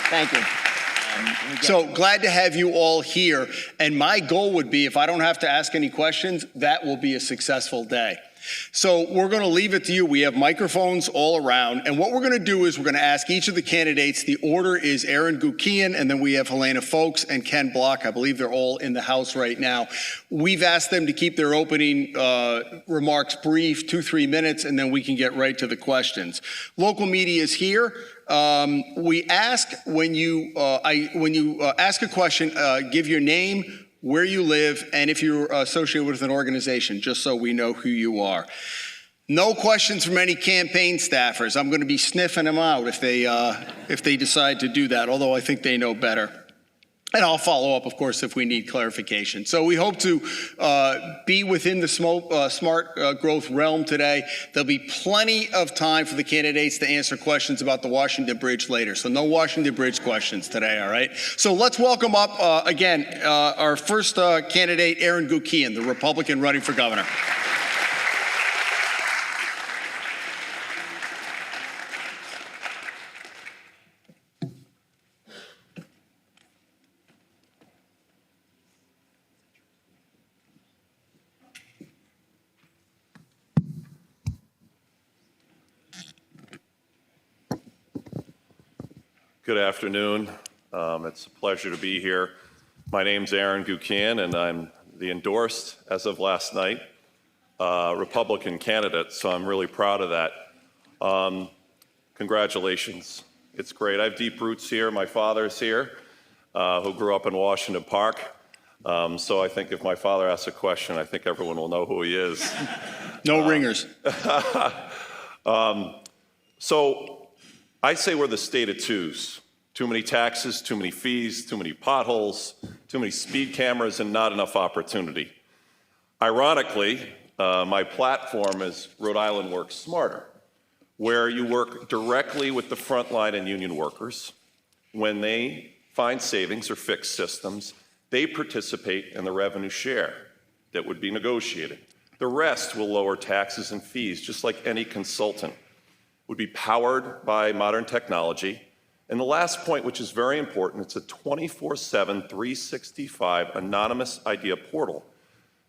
Thank you. So glad to have you all here. And my goal would be, if I don't have to ask any questions, that will be a successful day. So we're going to leave it to you. We have microphones all around. And what we're going to do is we're going to ask each of the candidates. The order is Aaron Guckian, and then we have Helena Foulkes and Ken Block. I believe they're all in the house right now. We've asked them to keep their opening remarks brief, 2-3 minutes, and then we can get right to the questions. Local media is here. We ask when you ask a question, give your name, where you live, and if you're associated with an organization, just so we know who you are. No questions from any campaign staffers. I'm going to be sniffing them out if they decide to do that, although I think they know better. And I'll follow up, of course, if we need clarification. So we hope to be within the smart growth realm today. There'll be plenty of time for the candidates to answer questions about the Washington Bridge later. So no Washington Bridge questions today, all right? So let's welcome up, again, our first candidate, Aaron Guckian, the Republican running for governor. Good afternoon. It's a pleasure to be here. My name's Aaron Guckian, and I'm the endorsed, as of last night, Republican candidate, so I'm really proud of that. Congratulations. It's great. I have deep roots here. My father's here, who grew up in Washington Park. So I think if my father asks a question, I think everyone will know who he is. No ringers. So I say we're the state of twos. Too many taxes, too many fees, too many potholes, too many speed cameras, and not enough opportunity. Ironically, my platform is Rhode Island Works Smarter, where you work directly with the frontline and union workers. When they find savings or fix systems, they participate in the revenue share that would be negotiated. The rest will lower taxes and fees, just like any consultant. Would be powered by modern technology. And the last point, which is very important, it's a 24/7, 365 anonymous idea portal.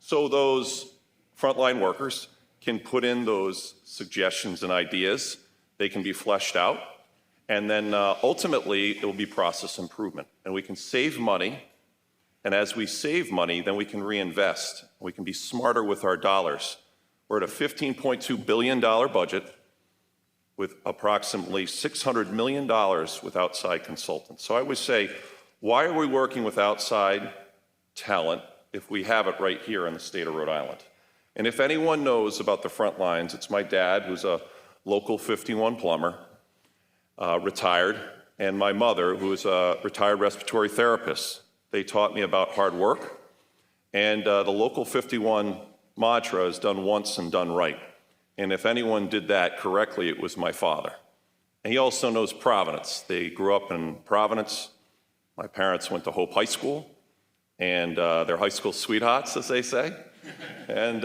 So those frontline workers can put in those suggestions and ideas. They can be fleshed out. And then ultimately, it will be process improvement. And we can save money. And as we save money, then we can reinvest. We can be smarter with our dollars. We're at a $15.2 billion budget, with approximately $600 million with outside consultants. So I would say, why are we working with outside talent if we have it right here in the state of Rhode Island? And if anyone knows about the front lines, it's my dad, who's a local 51 plumber, retired, and my mother, who is a retired respiratory therapist. They taught me about hard work, and the local 51 mantra is done once and done right. And if anyone did that correctly, it was my father. And he also knows Providence. They grew up in Providence. My parents went to Hope High School, and they're high school sweethearts, as they say. And,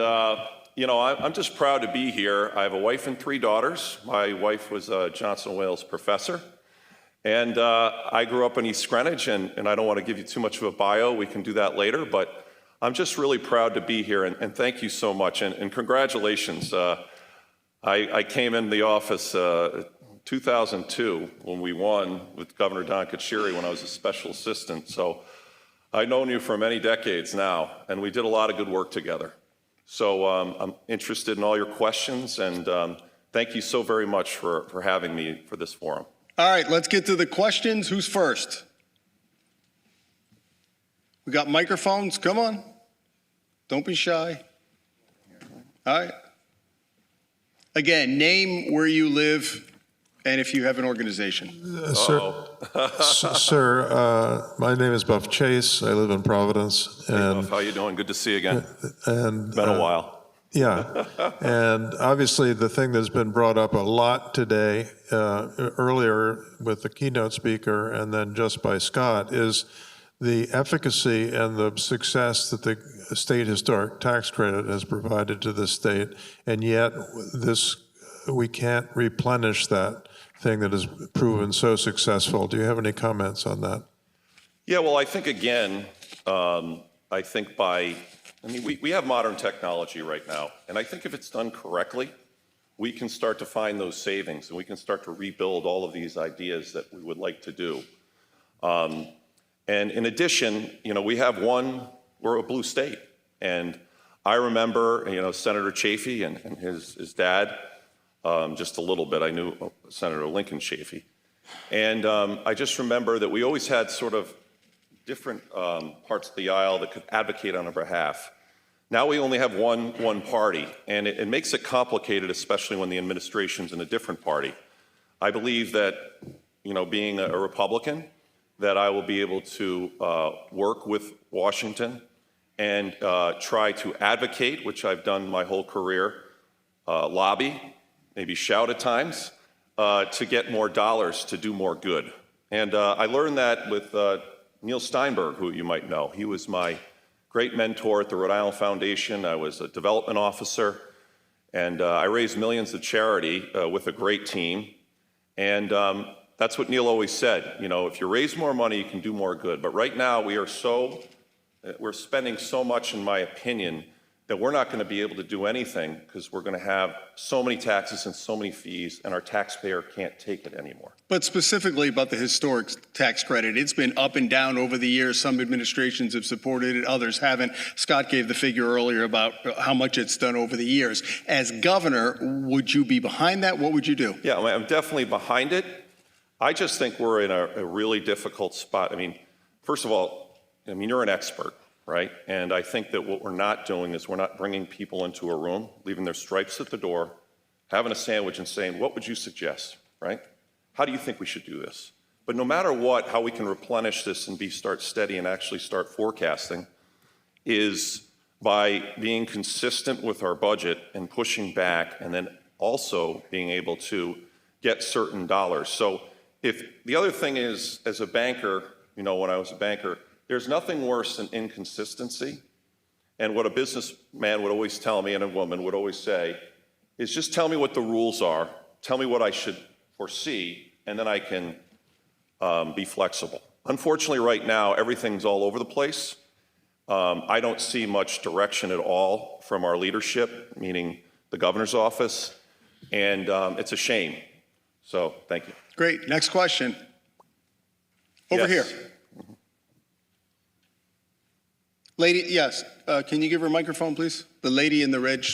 you know, I'm just proud to be here. I have a wife and 3 daughters. My wife was a Johnson & Wales professor. And I grew up in East Greenwich, and I don't want to give you too much of a bio. We can do that later. But I'm just really proud to be here, and thank you so much. And congratulations. I came in the office 2002 when we won with Governor Don Kachiri when I was a special assistant. So I've known you for many decades now, and we did a lot of good work together. So I'm interested in all your questions, and thank you so very much for having me for this forum. All right, let's get to the questions. Who's first? We got microphones. Come on. Don't be shy. All right. Again, name where you live and if you have an organization. Sir, my name is Buff Chase. I live in Providence. Hey, Buff, how you doing? Good to see you again. And been a while. Yeah, and obviously the thing that's been brought up a lot today, earlier with the keynote speaker and then just by Scott, is the efficacy and the success that the state historic tax credit has provided to the state, and yet we can't replenish that thing that has proven so successful. Do you have any comments on that? Yeah, well, I think, again, we have modern technology right now, and I think if it's done correctly, we can start to find those savings, and we can start to rebuild all of these ideas that we would like to do. And in addition, we're a blue state, and I remember, Senator Chafee and his dad, just a little bit. I knew Senator Lincoln Chafee. And I just remember that we always had sort of different parts of the aisle that could advocate on our behalf. Now we only have one party, and it makes it complicated, especially when the administration's in a different party. I believe that, being a Republican, that I will be able to work with Washington and try to advocate, which I've done my whole career, lobby, maybe shout at times, to get more dollars to do more good. And I learned that with Neil Steinberg, who you might know. He was my great mentor at the Rhode Island Foundation. I was a development officer, and I raised millions of charity with a great team. And that's what Neil always said. If you raise more money, you can do more good. But right now, we're spending so much, in my opinion, that we're not going to be able to do anything because we're going to have so many taxes and so many fees, and our taxpayer can't take it anymore. But specifically about the historic tax credit, it's been up and down over the years. Some administrations have supported it, others haven't. Scott gave the figure earlier about how much it's done over the years. As governor, would you be behind that? What would you do? Yeah, I'm definitely behind it. I just think we're in a really difficult spot. First of all, you're an expert, right? And I think that what we're not doing is we're not bringing people into a room, leaving their stripes at the door, having a sandwich and saying, what would you suggest, right? How do you think we should do this? But no matter what, how we can replenish this and start steady and actually start forecasting is by being consistent with our budget and pushing back, and then also being able to get certain dollars. So if the other thing is, as a banker, when I was a banker, there's nothing worse than inconsistency. And what a businessman would always tell me, and a woman would always say, is just tell me what the rules are, tell me what I should foresee, and then I can be flexible. Unfortunately, right now, everything's all over the place. I don't see much direction at all from our leadership, meaning the governor's office, and it's a shame. So, thank you. Great. Next question. Over Yes. here. Lady, yes. Can you give her a microphone, please? The lady in the red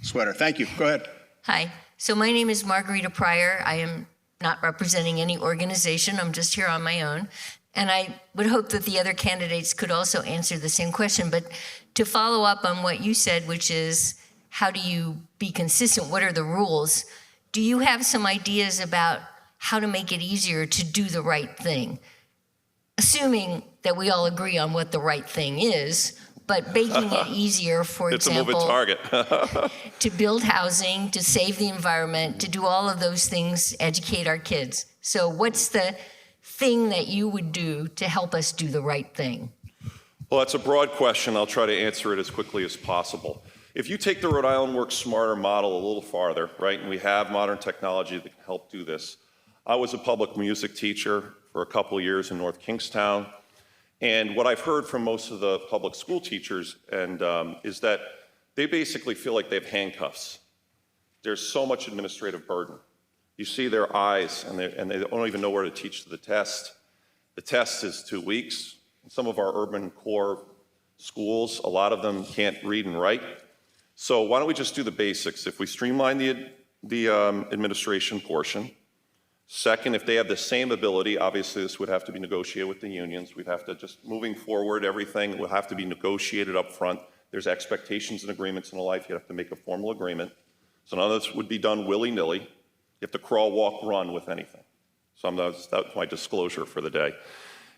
sweater. Thank you. Go ahead. Hi. So my name is Margarita Pryor. I am not representing any organization. I'm just here on my own. And I would hope that the other candidates could also answer the same question. But to follow up on what you said, which is how do you be consistent? What are the rules? Do you have some ideas about how to make it easier to do the right thing? Assuming that we all agree on what the right thing is, but making it easier, for example, it's a moving target. to build housing, to save the environment, to do all of those things, educate our kids. So what's the thing that you would do to help us do the right thing? Well, that's a broad question. I'll try to answer it as quickly as possible. If you take the Rhode Island Works Smarter model a little farther, right, and we have modern technology that can help do this. I was a public music teacher for a couple of years in North Kingstown. And what I've heard from most of the public school teachers is that they basically feel like they have handcuffs. There's so much administrative burden. You see their eyes, and they don't even know where to teach the test. The test is 2 weeks. Some of our urban core schools, a lot of them can't read and write. So why don't we just do the basics? If we streamline the administration portion. Second, if they have the same ability, obviously this would have to be negotiated with the unions. We'd have to just, moving forward, everything will have to be negotiated up front. There's expectations and agreements in life. You have to make a formal agreement. So none of this would be done willy-nilly. You have to crawl, walk, run with anything. So that's my disclosure for the day.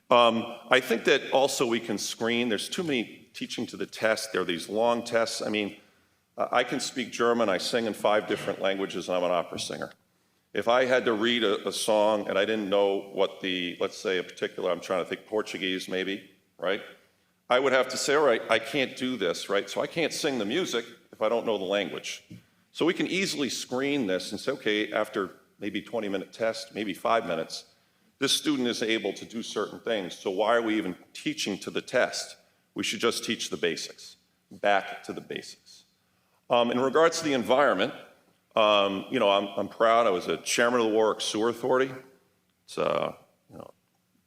I think that also we can screen. There's too many teaching to the test. There are these long tests. I can speak German. I sing in 5 different languages, and I'm an opera singer. If I had to read a song and I didn't know what let's say a particular, I'm trying to think Portuguese maybe, right? I would have to say, all right, I can't do this, right? So I can't sing the music if I don't know the language. So we can easily screen this and say, okay, after maybe 20-minute test, maybe 5 minutes, this student is able to do certain things. So why are we even teaching to the test? We should just teach the basics, back to the basics. In regards to the environment, I'm proud. I was a chairman of the Warwick Sewer Authority. It's a $1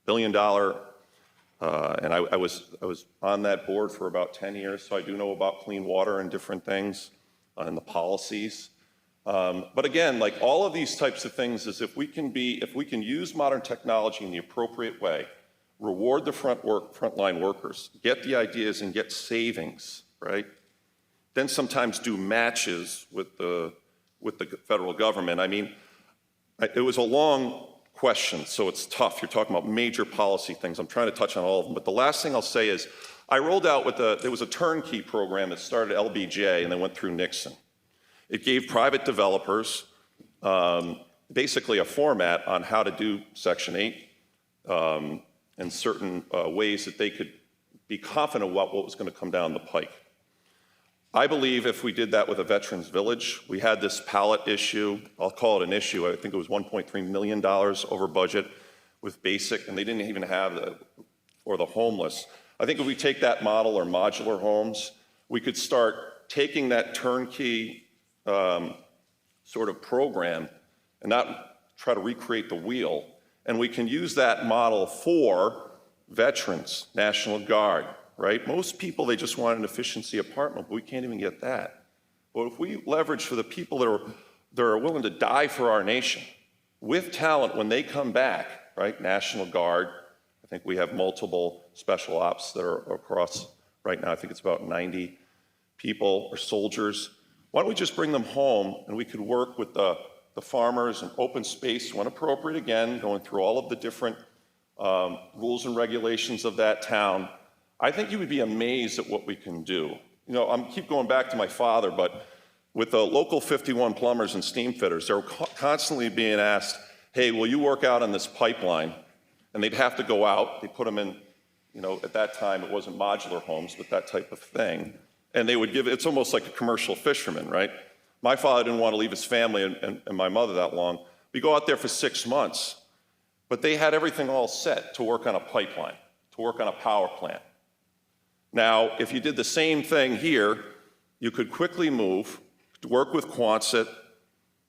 billion, and I was on that board for about 10 years, so I do know about clean water and different things and the policies. But again, like all of these types of things is if we can use modern technology in the appropriate way, reward the frontline workers, get the ideas and get savings, right? Then sometimes do matches with the federal government. I mean, it was a long question, so it's tough. You're talking about major policy things. I'm trying to touch on all of them, but the last thing I'll say is I rolled out there was a turnkey program that started at LBJ and then went through Nixon. It gave private developers basically a format on how to do Section 8 and certain ways that they could be confident about what was going to come down the pike. I believe if we did that with a veterans village, we had this pallet issue, I'll call it an issue, I think it was $1.3 million over budget with basic, and they didn't even have for the homeless. I think if we take that model or modular homes, we could start taking that turnkey sort of program and not try to recreate the wheel. And we can use that model for veterans, National Guard, right? Most people, they just want an efficiency apartment, but we can't even get that. But if we leverage for the people that are willing to die for our nation with talent when they come back, right? National Guard, I think we have multiple special ops that are across right now. I think it's about 90 people or soldiers. Why don't we just bring them home and we could work with the farmers and open space when appropriate, again, going through all of the different rules and regulations of that town. I think you would be amazed at what we can do. You know, I keep going back to my father, but with the local 51 plumbers and steam fitters, they're constantly being asked, hey, will you work out on this pipeline? And they'd have to go out. They put them in, at that time it wasn't modular homes, but that type of thing. And they would it's almost like a commercial fisherman, right? My father didn't want to leave his family and my mother that long. We go out there for 6 months, but they had everything all set to work on a pipeline, to work on a power plant. Now, if you did the same thing here, you could quickly move, work with Quonset,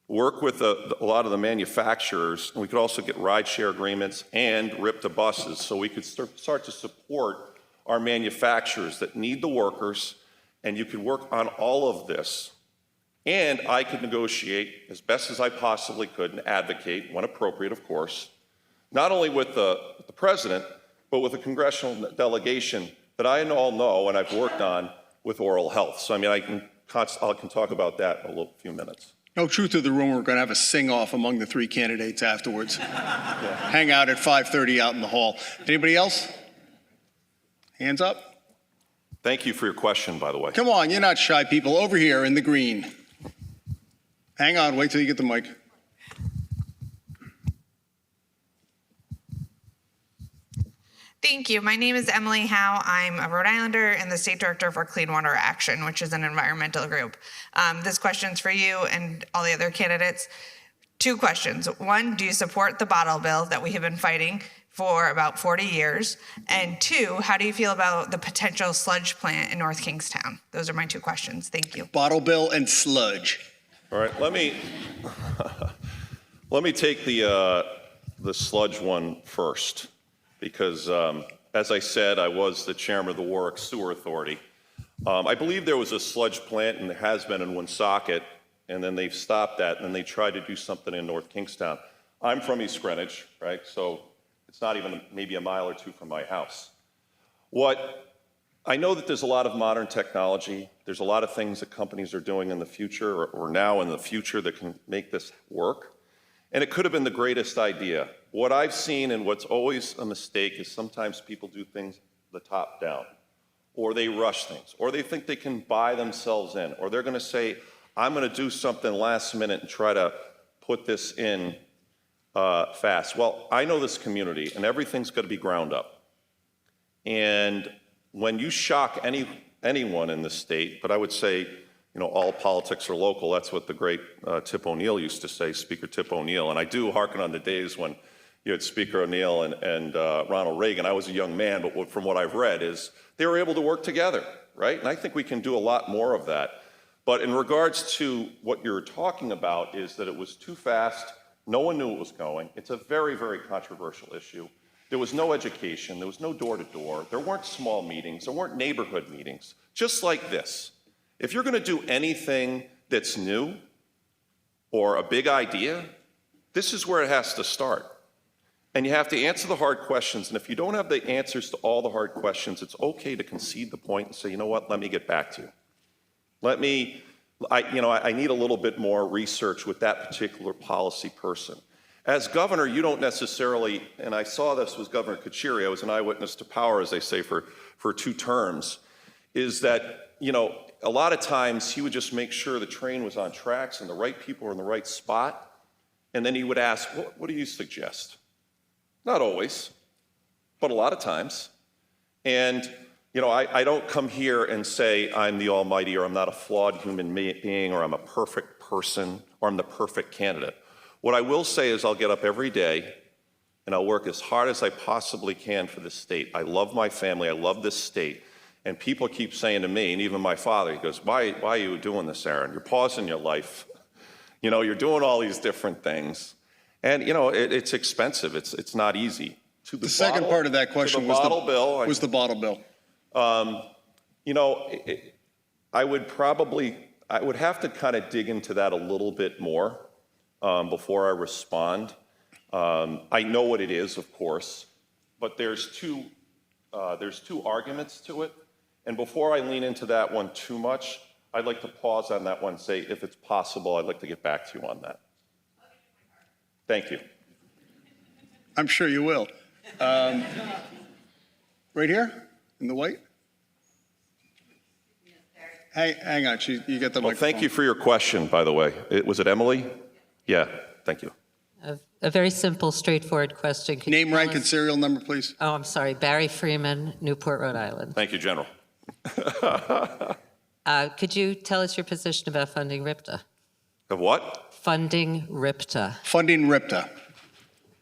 work with a lot of the manufacturers, and we could also get rideshare agreements and rip the buses, so we could start to support our manufacturers that need the workers, and you could work on all of this. And I could negotiate as best as I possibly could and advocate, when appropriate, of course, not only with the president, but with a congressional delegation that I all know and I've worked on with oral health. So, I mean, I can talk about that in a few minutes. No truth to the rumor, we're going to have a sing-off among the 3 candidates afterwards. Hang out at 5:30 out in the hall. Anybody else? Hands up. Thank you for your question, by the way. Come on, you're not shy people. Over here in the green. Hang on, wait till you get the mic. Thank you. My name is Emily Howe. I'm a Rhode Islander and the State Director for Clean Water Action, which is an environmental group. This question's for you and all the other candidates. 2 questions. 1, do you support the bottle bill that we have been fighting for about 40 years? And 2, how do you feel about the potential sludge plant in North Kingstown? Those are my 2 questions. Thank you. Bottle bill and sludge. All right, let me take the sludge one first. Because, as I said, I was the chairman of the Warwick Sewer Authority. I believe there was a sludge plant, and there has been in Woonsocket, and then they've stopped that, and then they tried to do something in North Kingstown. I'm from East Greenwich, right? So it's not even maybe a mile or 2 from my house. I know that there's a lot of modern technology. There's a lot of things that companies are doing in the future or now in the future that can make this work. And it could have been the greatest idea. What I've seen and what's always a mistake is sometimes people do things the top down, or they rush things, or they think they can buy themselves in, or they're gonna say, I'm gonna do something last minute and try to put this in fast. Well, I know this community and everything's gonna be ground up. And when you shock anyone in the state, but I would say, all politics are local. That's what the great Tip O'Neill used to say, Speaker Tip O'Neill. And I do hearken on the days when you had Speaker O'Neill and Ronald Reagan. I was a young man, but from what I've read is they were able to work together, right? And I think we can do a lot more of that. But in regards to what you're talking about is that it was too fast. No one knew it was going. It's a very, very controversial issue. There was no education. There was no door-to-door. There weren't small meetings. There weren't neighborhood meetings. Just like this. If you're going to do anything that's new or a big idea, this is where it has to start. And you have to answer the hard questions. And if you don't have the answers to all the hard questions, it's okay to concede the point and say, you know what, let me get back to you. I need a little bit more research with that particular policy person. As governor, you don't necessarily, and I saw this with Governor Kucheri, I was an eyewitness to power, as they say, for 2 terms, is that, a lot of times he would just make sure the train was on tracks and the right people were in the right spot. And then he would ask, what do you suggest? Not always, but a lot of times. And I don't come here and say I'm the almighty or I'm not a flawed human being or I'm a perfect person or I'm the perfect candidate. What I will say is I'll get up every day and I'll work as hard as I possibly can for this state. I love my family. I love this state. And people keep saying to me, and even my father, he goes, why are you doing this, Aaron? You're pausing your life. You're doing all these different things. And, it's expensive. It's not easy. The second part of that question was the bottle bill. I would have to kind of dig into that a little bit more before I respond. I know what it is, of course, but there's two arguments to it. And before I lean into that one too much, I'd like to pause on that one and say, if it's possible, I'd like to get back to you on that. Thank you. I'm sure you will. Right here, in the white. Hang on, you get the microphone. Thank you for your question, by the way. Was it Emily? Yeah, thank you. A very simple, straightforward question. Name, rank, and serial number, please. Oh, I'm sorry. Barry Freeman, Newport, Rhode Island. Thank you, General. Could you tell us your position about funding RIPTA? Of what? Funding RIPTA. Funding RIPTA.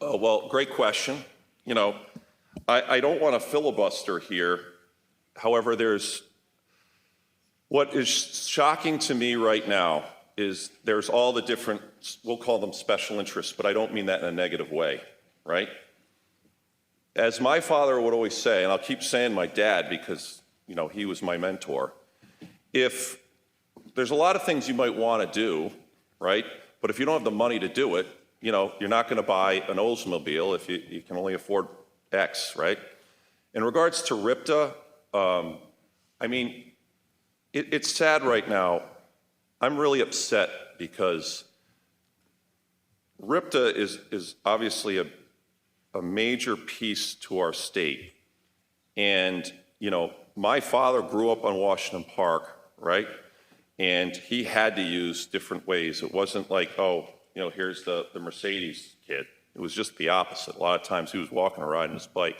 Oh, well, great question. I don't want to filibuster here. However, what is shocking to me right now is there's all the different, we'll call them special interests, but I don't mean that in a negative way, right? As my father would always say, and I'll keep saying my dad because, he was my mentor, if there's a lot of things you might want to do, right? But if you don't have the money to do it, you're not going to buy an Oldsmobile if you can only afford X, right? In regards to RIPTA, it's sad right now. I'm really upset because RIPTA is obviously a major piece to our state. And, my father grew up on Washington Park, right? And he had to use different ways. It wasn't like, here's the Mercedes kid. It was just the opposite. A lot of times he was walking or riding his bike.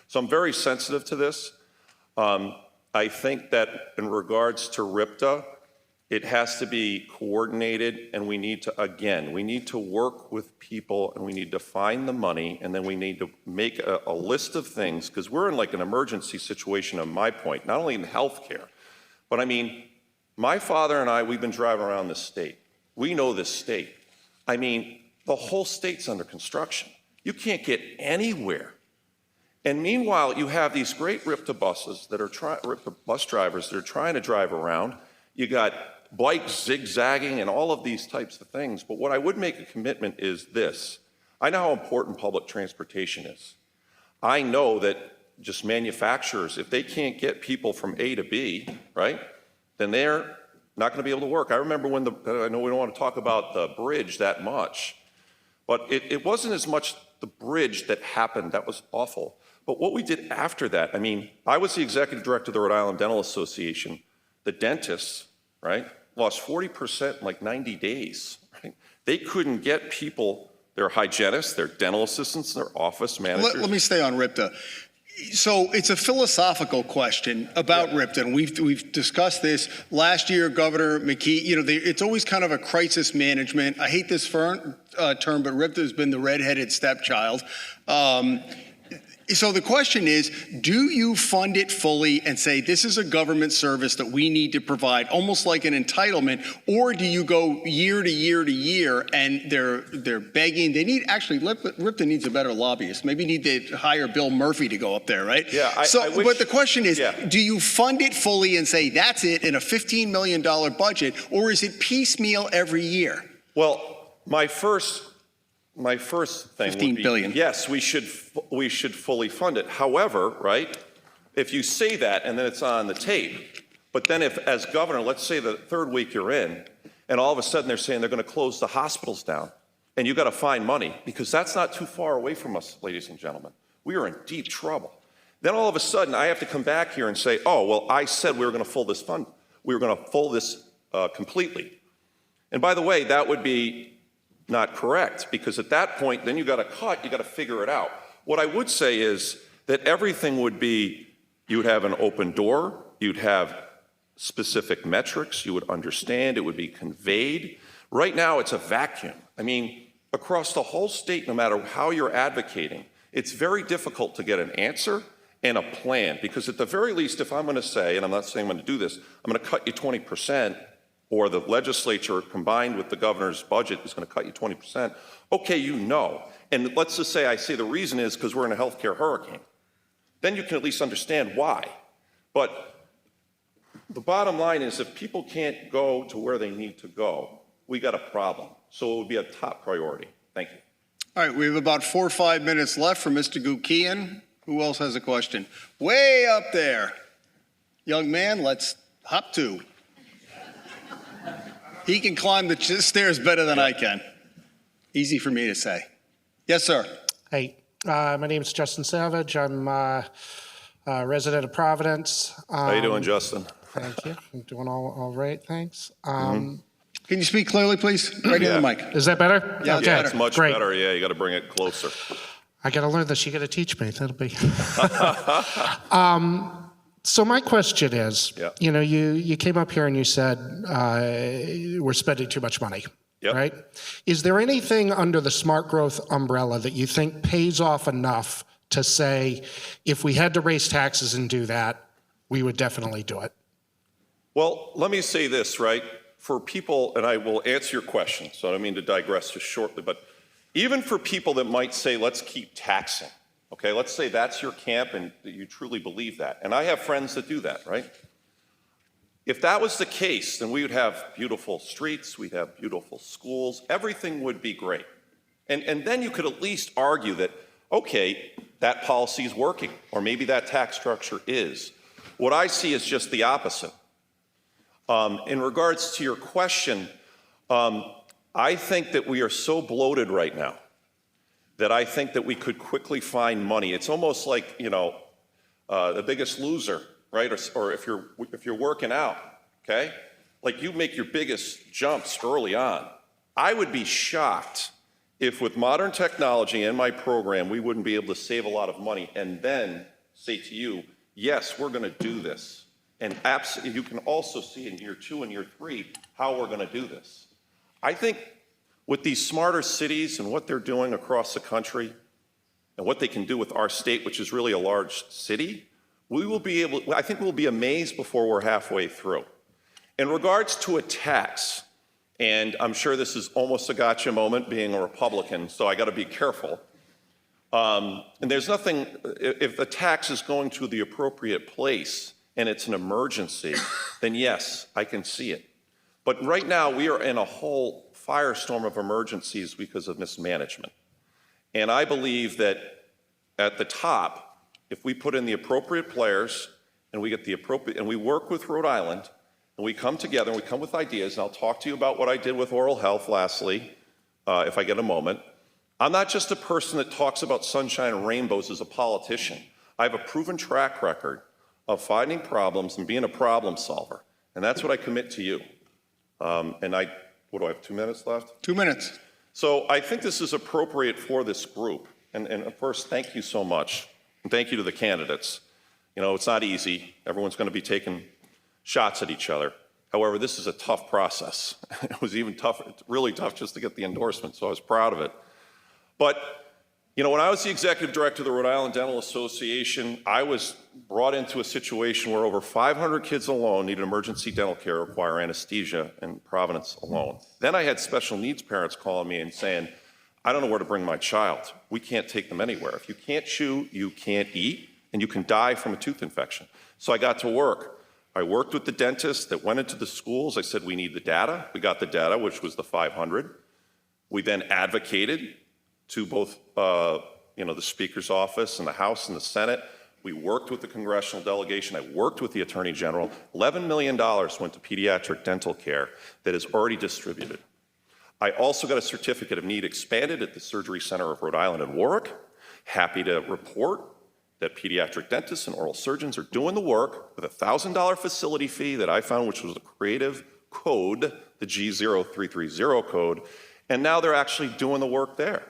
So I'm very sensitive to this. I think that in regards to RIPTA, it has to be coordinated, and we need to work with people, and we need to find the money, and then we need to make a list of things, because we're in like an emergency situation on my point, not only in healthcare, but my father and I, we've been driving around this state. We know this state. The whole state's under construction. You can't get anywhere. And meanwhile, you have these great RIPTA buses that are RIPTA bus drivers that are trying to drive around. You got bikes zigzagging and all of these types of things. But what I would make a commitment is this. I know how important public transportation is. I know that just manufacturers, if they can't get people from A to B, right, then they're not going to be able to work. I remember when I know we don't want to talk about the bridge that much, but it wasn't as much the bridge that happened. That was awful. But what we did after that, I was the executive director of the Rhode Island Dental Association. The dentists, right, lost 40% in like 90 days. Right? They couldn't get people, their hygienists, their dental assistants, their office managers. Let me stay on RIPTA. So it's a philosophical question about Ripton. We've discussed this last year. Governor McKee, it's always kind of a crisis management. I hate this term, but Ripton has been the redheaded stepchild. So the question is, do you fund it fully and say this is a government service that we need to provide, almost like an entitlement, or do you go year to year to year and they're begging? They need Ripton needs a better lobbyist. Maybe need to hire Bill Murphy to go up there, right? Yeah. But the question is, yeah. do you fund it fully and say that's it in a $15 million budget, or is it piecemeal every year? Well, my first thing would be, $15 billion. yes, we should fully fund it. However, right, if you say that and then it's on the tape, but then if, as governor, let's say the third week you're in, and all of a sudden they're saying they're going to close the hospitals down, and you got to find money, because that's not too far away from us, ladies and gentlemen. We are in deep trouble. Then all of a sudden I have to come back here and say, oh, well, I said we were going to full this fund. We were going to full this completely. And by the way, that would be not correct, because at that point, then you got to cut, you got to figure it out. What I would say is that everything would be, you would have an open door, you'd have specific metrics, you would understand, it would be conveyed. Right now, it's a vacuum. I mean, across the whole state, no matter how you're advocating, it's very difficult to get an answer and a plan, because at the very least, if I'm going to say, and I'm not saying I'm going to do this, I'm going to cut you 20%, or the legislature combined with the governor's budget is going to cut you 20%, okay, And let's just say I say the reason is because we're in a healthcare hurricane. Then you can at least understand why. But the bottom line is, if people can't go to where they need to go, we got a problem. So it would be a top priority. Thank you. All right, we have about 4 or 5 minutes left for Mr. Guckian. Who else has a question? Way up there. Young man, let's hop to. He can climb the stairs better than I can. Easy for me to say. Yes, sir. Hey, my name is Justin Savage. I'm a resident of Providence. How you doing, Justin? Thank you. I'm doing all right, thanks. Can you speak clearly, please? Right in the mic. Is that better? Yeah, okay. It's much Great. better. Yeah, you got to bring it closer. I got to learn this. You got to teach me. That'll be. So my question is, you came up here and you said we're spending too much money, right? Is there anything under the smart growth umbrella that you think pays off enough to say, if we had to raise taxes and do that, we would definitely do it? Well, let me say this, right? For people, and I will answer your question, so I don't mean to digress just shortly, but even for people that might say, let's keep taxing, okay, let's say that's your camp and you truly believe that. And I have friends that do that, right? If that was the case, then we would have beautiful streets, we'd have beautiful schools, everything would be great. And then you could at least argue that, okay, that policy is working, or maybe that tax structure is. What I see is just the opposite. In regards to your question, I think that we are so bloated right now that I think that we could quickly find money. It's almost like, The Biggest Loser, right? Or if you're working out, okay? Like, you make your biggest jumps early on. I would be shocked if with modern technology in my program, we wouldn't be able to save a lot of money and then say to you, yes, we're gonna do this. And absolutely, you can also see in year 2 and year 3 how we're gonna do this. I think with these smarter cities and what they're doing across the country and what they can do with our state, which is really a large city, I think we'll be amazed before we're halfway through. In regards to a tax, and I'm sure this is almost a gotcha moment being a Republican, so I gotta be careful. And there's nothing, if the tax is going to the appropriate place and it's an emergency, then yes, I can see it. But right now we are in a whole firestorm of emergencies because of mismanagement. And I believe that at the top, if we put in the appropriate players and we get the appropriate, and we work with Rhode Island, and we come together and we come with ideas, and I'll talk to you about what I did with oral health lastly, if I get a moment. I'm not just a person that talks about sunshine and rainbows as a politician. I have a proven track record of finding problems and being a problem solver. And that's what I commit to you. What do I have, 2 minutes left? 2 minutes. So I think this is appropriate for this group. And first, thank you so much And thank you to the candidates. You know, it's not easy. Everyone's going to be taking shots at each other. However, this is a tough process. It was even tough, really tough just to get the endorsement, so I was proud of it. But, you know, when I was the executive director of the Rhode Island Dental Association, I was brought into a situation where over 500 kids alone needed emergency dental care, require anesthesia in Providence alone. Then I had special needs parents calling me and saying, I don't know where to bring my child. We can't take them anywhere. If you can't chew, you can't eat, and you can die from a tooth infection. So I got to work. I worked with the dentists that went into the schools. I said, we need the data. We got the data, which was the 500. We then advocated to both the Speaker's office and the House and the Senate. We worked with the congressional delegation. I worked with the Attorney General. $11 million went to pediatric dental care that is already distributed. I also got a certificate of need expanded at the Surgery Center of Rhode Island in Warwick. Happy to report that pediatric dentists and oral surgeons are doing the work with a $1,000 facility fee that I found, which was the creative code, the G0330 code, and now they're actually doing the work there.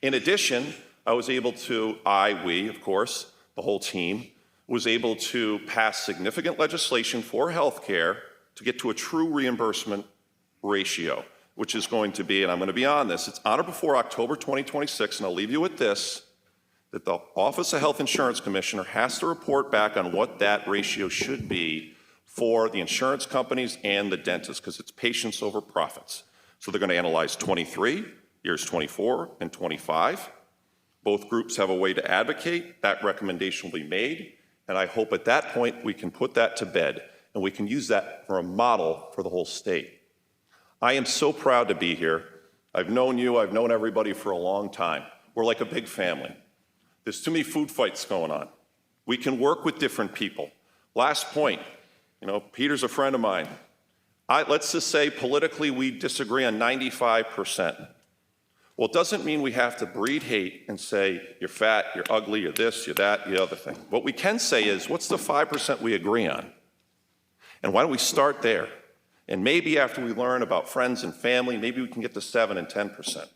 In addition, I was able to, we, of course, the whole team, was able to pass significant legislation for healthcare to get to a true reimbursement ratio, which is going to be, and I'm going to be on this, it's on or before October 2026, and I'll leave you with this, that the Office of Health Insurance Commissioner has to report back on what that ratio should be for the insurance companies and the dentists, because it's patients over profits. So they're going to analyze 23, years 24 and 25. Both groups have a way to advocate. That recommendation will be made, and I hope at that point we can put that to bed, and we can use that for a model for the whole state. I am so proud to be here. I've known you, I've known everybody for a long time. We're like a big family. There's too many food fights going on. We can work with different people. Last point, you know, Peter's a friend of mine. Let's just say politically we disagree on 95%. Well, it doesn't mean we have to breed hate and say, you're fat, you're ugly, you're this, you're that, the other thing. What we can say is, what's the 5% we agree on? And why don't we start there? And maybe after we learn about friends and family, maybe we can get to 7 and 10%. And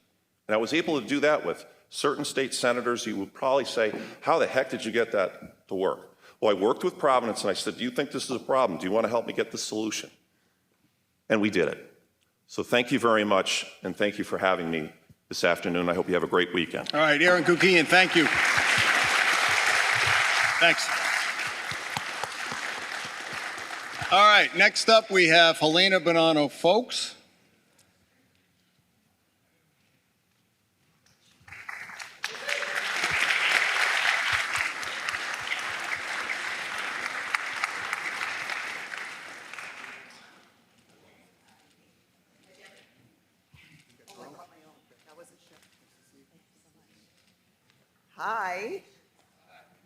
I was able to do that with certain state senators. You would probably say, how the heck did you get that to work? Well, I worked with Providence and I said, do you think this is a problem? Do you want to help me get the solution? And we did it. So thank you very much, and thank you for having me this afternoon. I hope you have a great weekend. All right, Aaron Guckian, thank you. Thanks. All right, next up we have Helena Foulkes. Hi.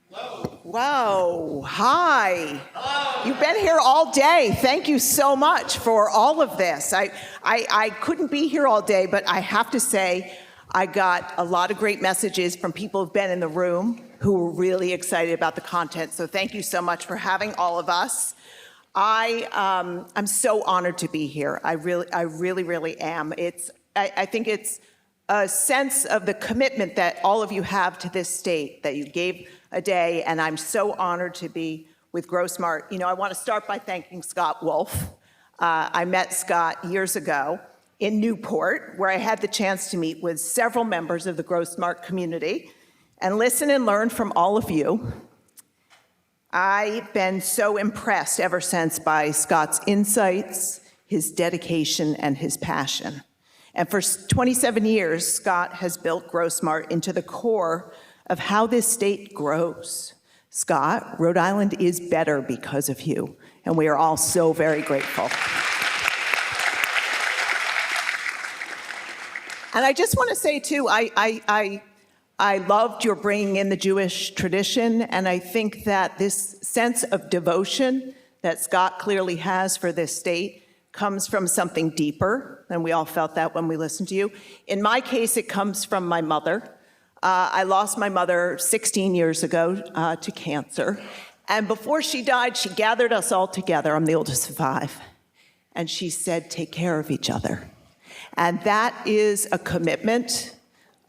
Hello. Whoa. Hi. Hello. You've been here all day. Thank you so much for all of this. I couldn't be here all day, but I have to say I got a lot of great messages from people who've been in the room who were really excited about the content. So thank you so much for having all of us. I'm so honored to be here. I really am. I think it's a sense of the commitment that all of you have to this state, that you gave a day, and I'm so honored to be with GrowSmart. You know, I want to start by thanking Scott Wolf. I met Scott years ago in Newport, where I had the chance to meet with several members of the GrowSmart community and listen and learn from all of you. I've been so impressed ever since by Scott's insights, his dedication, and his passion. And for 27 years, Scott has built GrowSmart into the core of how this state grows. Scott, Rhode Island is better because of you, and we are all so very grateful. And I just want to say, too, I loved your bringing in the Jewish tradition, and I think that this sense of devotion that Scott clearly has for this state comes from something deeper, and we all felt that when we listened to you. In my case, it comes from my mother. I lost my mother 16 years ago to cancer, and before she died, she gathered us all together. I'm the oldest of 5, and she said, take care of each other. And that is a commitment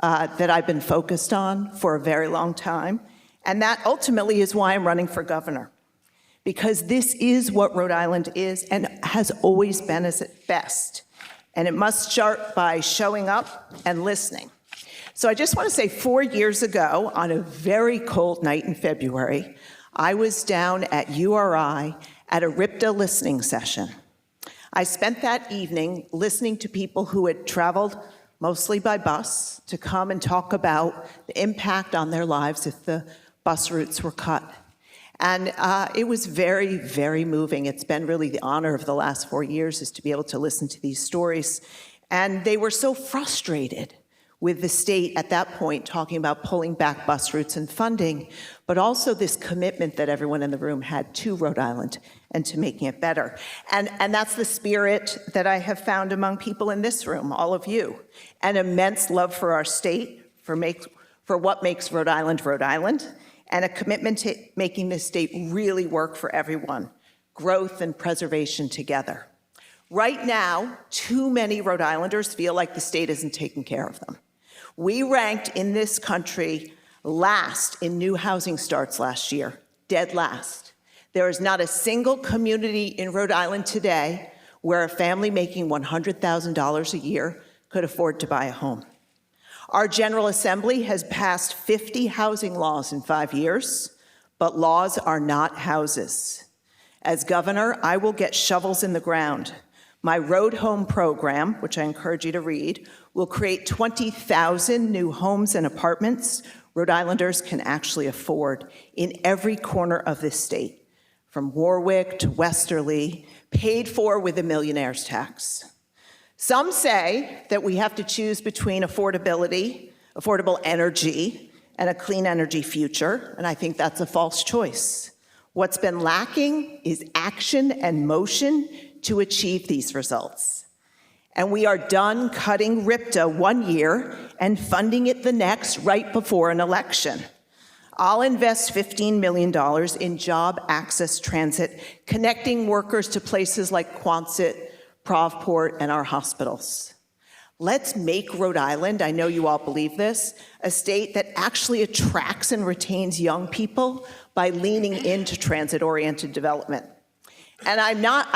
that I've been focused on for a very long time. And that ultimately is why I'm running for governor, because this is what Rhode Island is and has always been at its best. And it must start by showing up and listening. So I just want to say 4 years ago, on a very cold night in February, I was down at URI at a RIPTA listening session. I spent that evening listening to people who had traveled mostly by bus to come and talk about the impact on their lives if the bus routes were cut. And it was very, very moving. It's been really the honor of the last 4 years is to be able to listen to these stories. And they were so frustrated with the state at that point talking about pulling back bus routes and funding, but also this commitment that everyone in the room had to Rhode Island and to making it better. And that's the spirit that I have found among people in this room, all of you. An immense love for our state, for what makes Rhode Island, and a commitment to making this state really work for everyone, growth and preservation together. Right now, too many Rhode Islanders feel like the state isn't taking care of them. We ranked in this country last in new housing starts last year, dead last. There is not a single community in Rhode Island today where a family making $100,000 a year could afford to buy a home. Our General Assembly has passed 50 housing laws in 5 years, but laws are not houses. As governor, I will get shovels in the ground. My Road Home program, which I encourage you to read, will create 20,000 new homes and apartments Rhode Islanders can actually afford in every corner of this state, from Warwick to Westerly, paid for with a millionaire's tax. Some say that we have to choose between affordability, affordable energy, and a clean energy future, and I think that's a false choice. What's been lacking is action and motion to achieve these results. And we are done cutting RIPTA 1 year and funding it the next right before an election. I'll invest $15 million in job access transit, connecting workers to places like Quonset, Provport, and our hospitals. Let's make Rhode Island, I know you all believe this, a state that actually attracts and retains young people by leaning into transit-oriented development. And I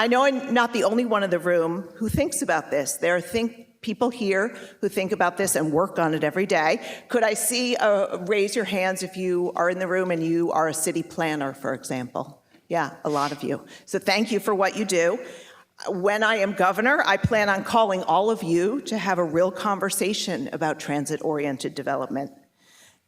know I'm not the only one in the room who thinks about this. There are people here who think about this and work on it every day. Could I see, raise your hands if you are in the room and you are a city planner, for example? Yeah, a lot of you. So thank you for what you do. When I am governor, I plan on calling all of you to have a real conversation about transit-oriented development.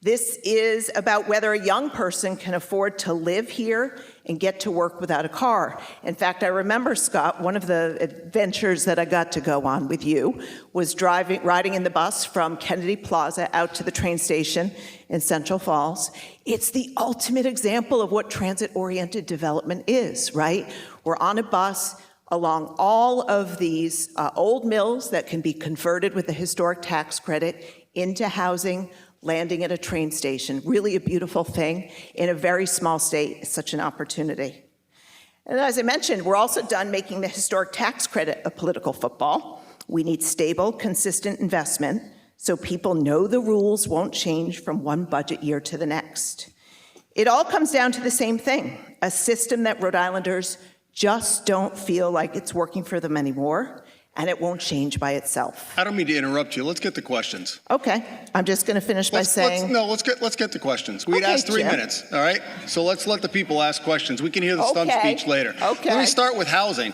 This is about whether a young person can afford to live here and get to work without a car. In fact, I remember, Scott, one of the adventures that I got to go on with you was riding in the bus from Kennedy Plaza out to the train station in Central Falls. It's the ultimate example of what transit-oriented development is, right? We're on a bus along all of these old mills that can be converted with a historic tax credit into housing, landing at a train station. Really a beautiful thing. In a very small state, it's such an opportunity. And as I mentioned, we're also done making the historic tax credit a political football. We need stable, consistent investment so people know the rules won't change from one budget year to the next. It all comes down to the same thing, a system that Rhode Islanders just don't feel like it's working for them anymore, and it won't change by itself. I don't mean to interrupt you. Let's get to questions. Okay, I'm just going to finish by saying. Let's get to questions. We'd asked 3 Jim. minutes, all right? So let's let the people ask questions. We can hear the stump speech later. Okay. Let me start with housing.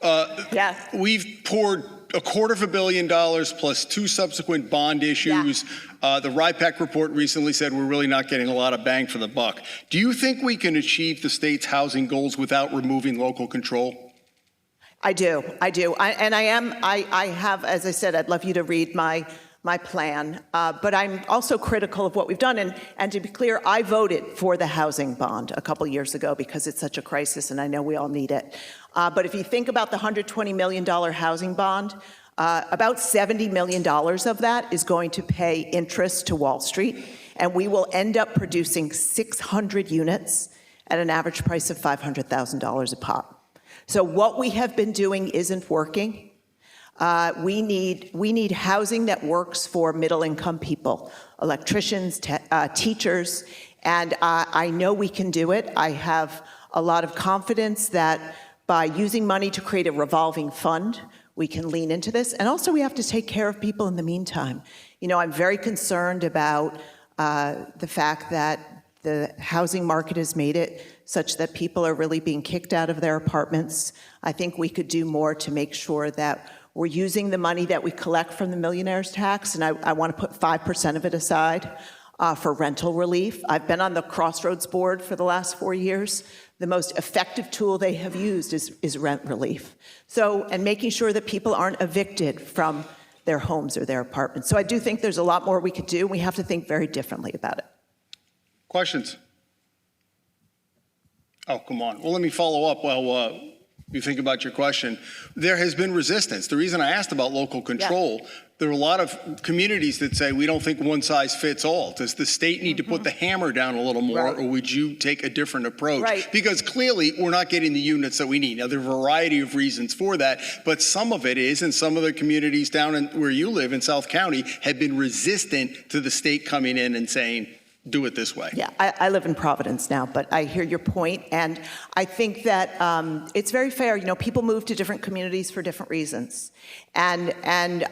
Yeah. We've poured $250 million plus 2 subsequent bond issues. The RIPAC report recently said we're really not getting a lot of bang for the buck. Do you think we can achieve the state's housing goals without removing local control? I do. I have, as I said, I'd love you to read my plan, but I'm also critical of what we've done. And to be clear, I voted for the housing bond a couple years ago because it's such a crisis and I know we all need it. But if you think about the $120 million housing bond, about $70 million of that is going to pay interest to Wall Street, and we will end up producing 600 units at an average price of $500,000 a pop. So what we have been doing isn't working. We need housing that works for middle-income people, electricians, teachers, And I know we can do it. I have a lot of confidence that by using money to create a revolving fund, we can lean into this. And also we have to take care of people in the meantime. You know, I'm very concerned about the fact that the housing market has made it such that people are really being kicked out of their apartments. I think we could do more to make sure that we're using the money that we collect from the millionaire's tax, and I want to put 5% of it aside for rental relief. I've been on the Crossroads board for the last 4 years. The most effective tool they have used is rent relief. So, and making sure that people aren't evicted from their homes or their apartments. So I do think there's a lot more we could do. We have to think very differently about it. Questions? Oh, come on. Well, let me follow up while you think about your question. There has been resistance. The reason I asked about local control, there are a lot of communities that say we don't think one size fits all. Does the state need to put the hammer down a little more, or would you take a different approach? Right. Because clearly we're not getting the units that we need. Now, there are a variety of reasons for that, but some of it is, and some of the communities down in where you live in South County have been resistant to the state coming in and saying, do it this way. Yeah, I live in Providence now, but I hear your point, and I think that it's very fair. You know, people move to different communities for different reasons, and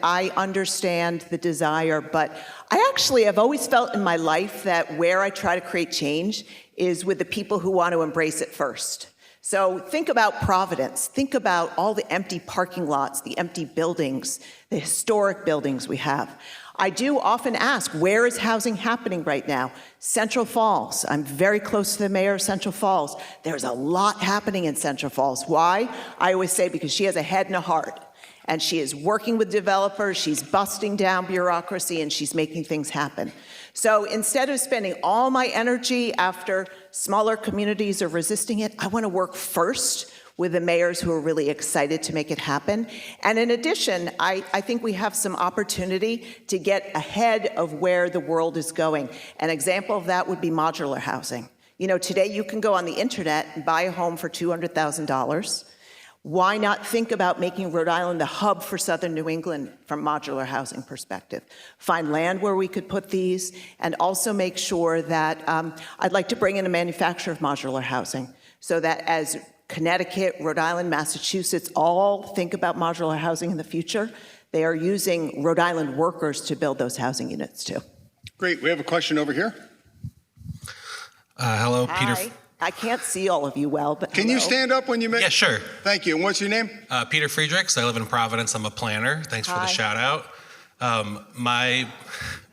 I understand the desire, but I actually have always felt in my life that where I try to create change is with the people who want to embrace it first. So think about Providence. Think about all the empty parking lots, the empty buildings, the historic buildings we have. I do often ask, where is housing happening right now? Central Falls. I'm very close to the mayor of Central Falls. There's a lot happening in Central Falls. Why? I always say because she has a head and a heart. And she is working with developers, she's busting down bureaucracy, and she's making things happen. So instead of spending all my energy after smaller communities are resisting it, I want to work first with the mayors who are really excited to make it happen. And in addition, I think we have some opportunity to get ahead of where the world is going. An example of that would be modular housing. You know, today you can go on the internet and buy a home for $200,000. Why not think about making Rhode Island the hub for Southern New England from modular housing perspective? Find land where we could put these, and also make sure that I'd like to bring in a manufacturer of modular housing so that as Connecticut, Rhode Island, Massachusetts all think about modular housing in the future, they are using Rhode Island workers to build those housing units too. Great. We have a question over here. Hello, Peter. Hi. I can't see all of you well, but Can you stand up when you make? Yeah, sure. Thank you. And what's your name? Peter Friedrichs. I live in Providence. I'm a planner. Thanks for the shout out. My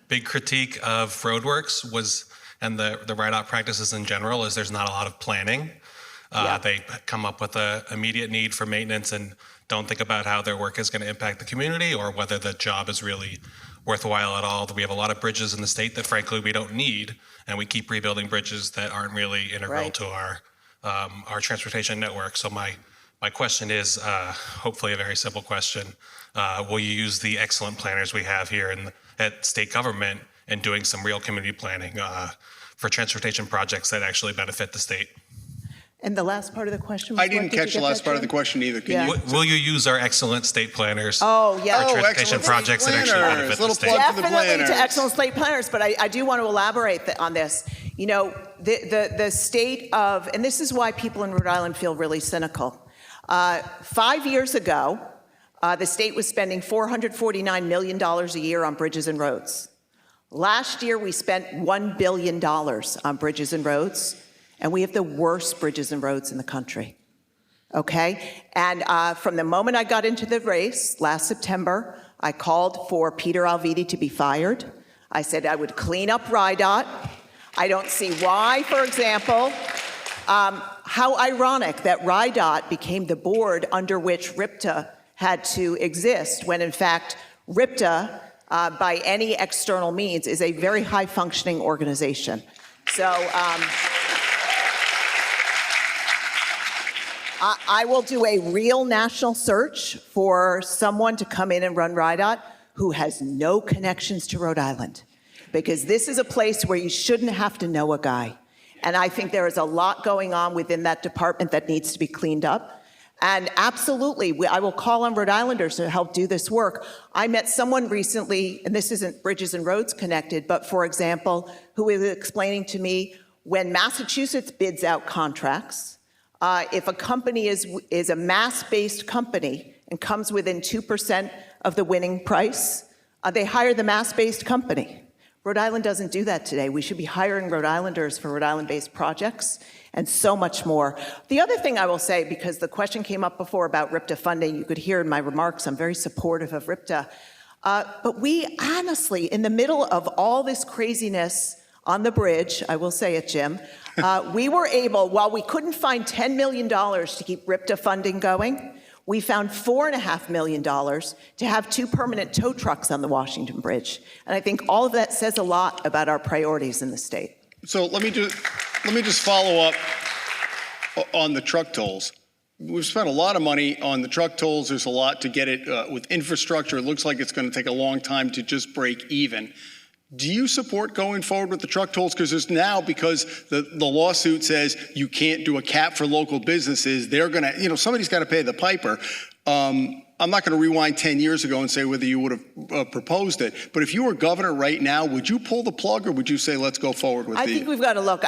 big critique of roadworks was, and the RIDOT practices in general, is there's not a lot of planning. They come up with an immediate need for maintenance and don't think about how their work is going to impact the community or whether the job is really worthwhile at all. We have a lot of bridges in the state that frankly we don't need, and we keep rebuilding bridges that aren't really integral to our transportation network. So my question is hopefully a very simple question. Will you use the excellent planners we have here at state government in doing some real community planning for transportation projects that actually benefit the state? And the last part of the question was I didn't catch the last part of the question either. Can you? Will you use our excellent state planners for transportation excellent projects that actually benefit the Little state? plug for the Definitely planners. to excellent state planners, but I do want to elaborate on this. You know, the state of, and this is why people in Rhode Island feel really cynical. 5 years ago, the state was spending $449 million a year on bridges and roads. Last year, we spent $1 billion on bridges and roads, and we have the worst bridges and roads in the country. Okay? And from the moment I got into the race last September, I called for Peter Alviti to be fired. I said I would clean up RIDOT. I don't see why, for example, how ironic that RIDOT became the board under which RIPTA had to exist, when in fact RIPTA, by any external means, is a very high-functioning organization. So I will do a real national search for someone to come in and run RIDOT who has no connections to Rhode Island, because this is a place where you shouldn't have to know a guy. And I think there is a lot going on within that department that needs to be cleaned up. And absolutely, I will call on Rhode Islanders to help do this work. I met someone recently, and this isn't Bridges and Roads connected, but for example, who was explaining to me when Massachusetts bids out contracts, if a company is a mass-based company and comes within 2% of the winning price, they hire the mass-based company. Rhode Island doesn't do that today. We should be hiring Rhode Islanders for Rhode Island-based projects and so much more. The other thing I will say, because the question came up before about RIPTA funding, you could hear in my remarks, I'm very supportive of RIPTA. But we honestly, in the middle of all this craziness on the bridge, I will say it, Jim, we were able, while we couldn't find $10 million to keep RIPTA funding going, we found $4.5 million to have 2 permanent tow trucks on the Washington Bridge. And I think all of that says a lot about our priorities in the state. So let me just follow up on the truck tolls. We've spent a lot of money on the truck tolls. There's a lot to get it with infrastructure. It looks like it's going to take a long time to just break even. Do you support going forward with the truck tolls? Because there's now, because the lawsuit says you can't do a cap for local businesses, they're going to, somebody's got to pay the piper. I'm not going to rewind 10 years ago and say whether you would have proposed it. But if you were governor right now, would you pull the plug or would you say, let's go forward with I think we've got to look.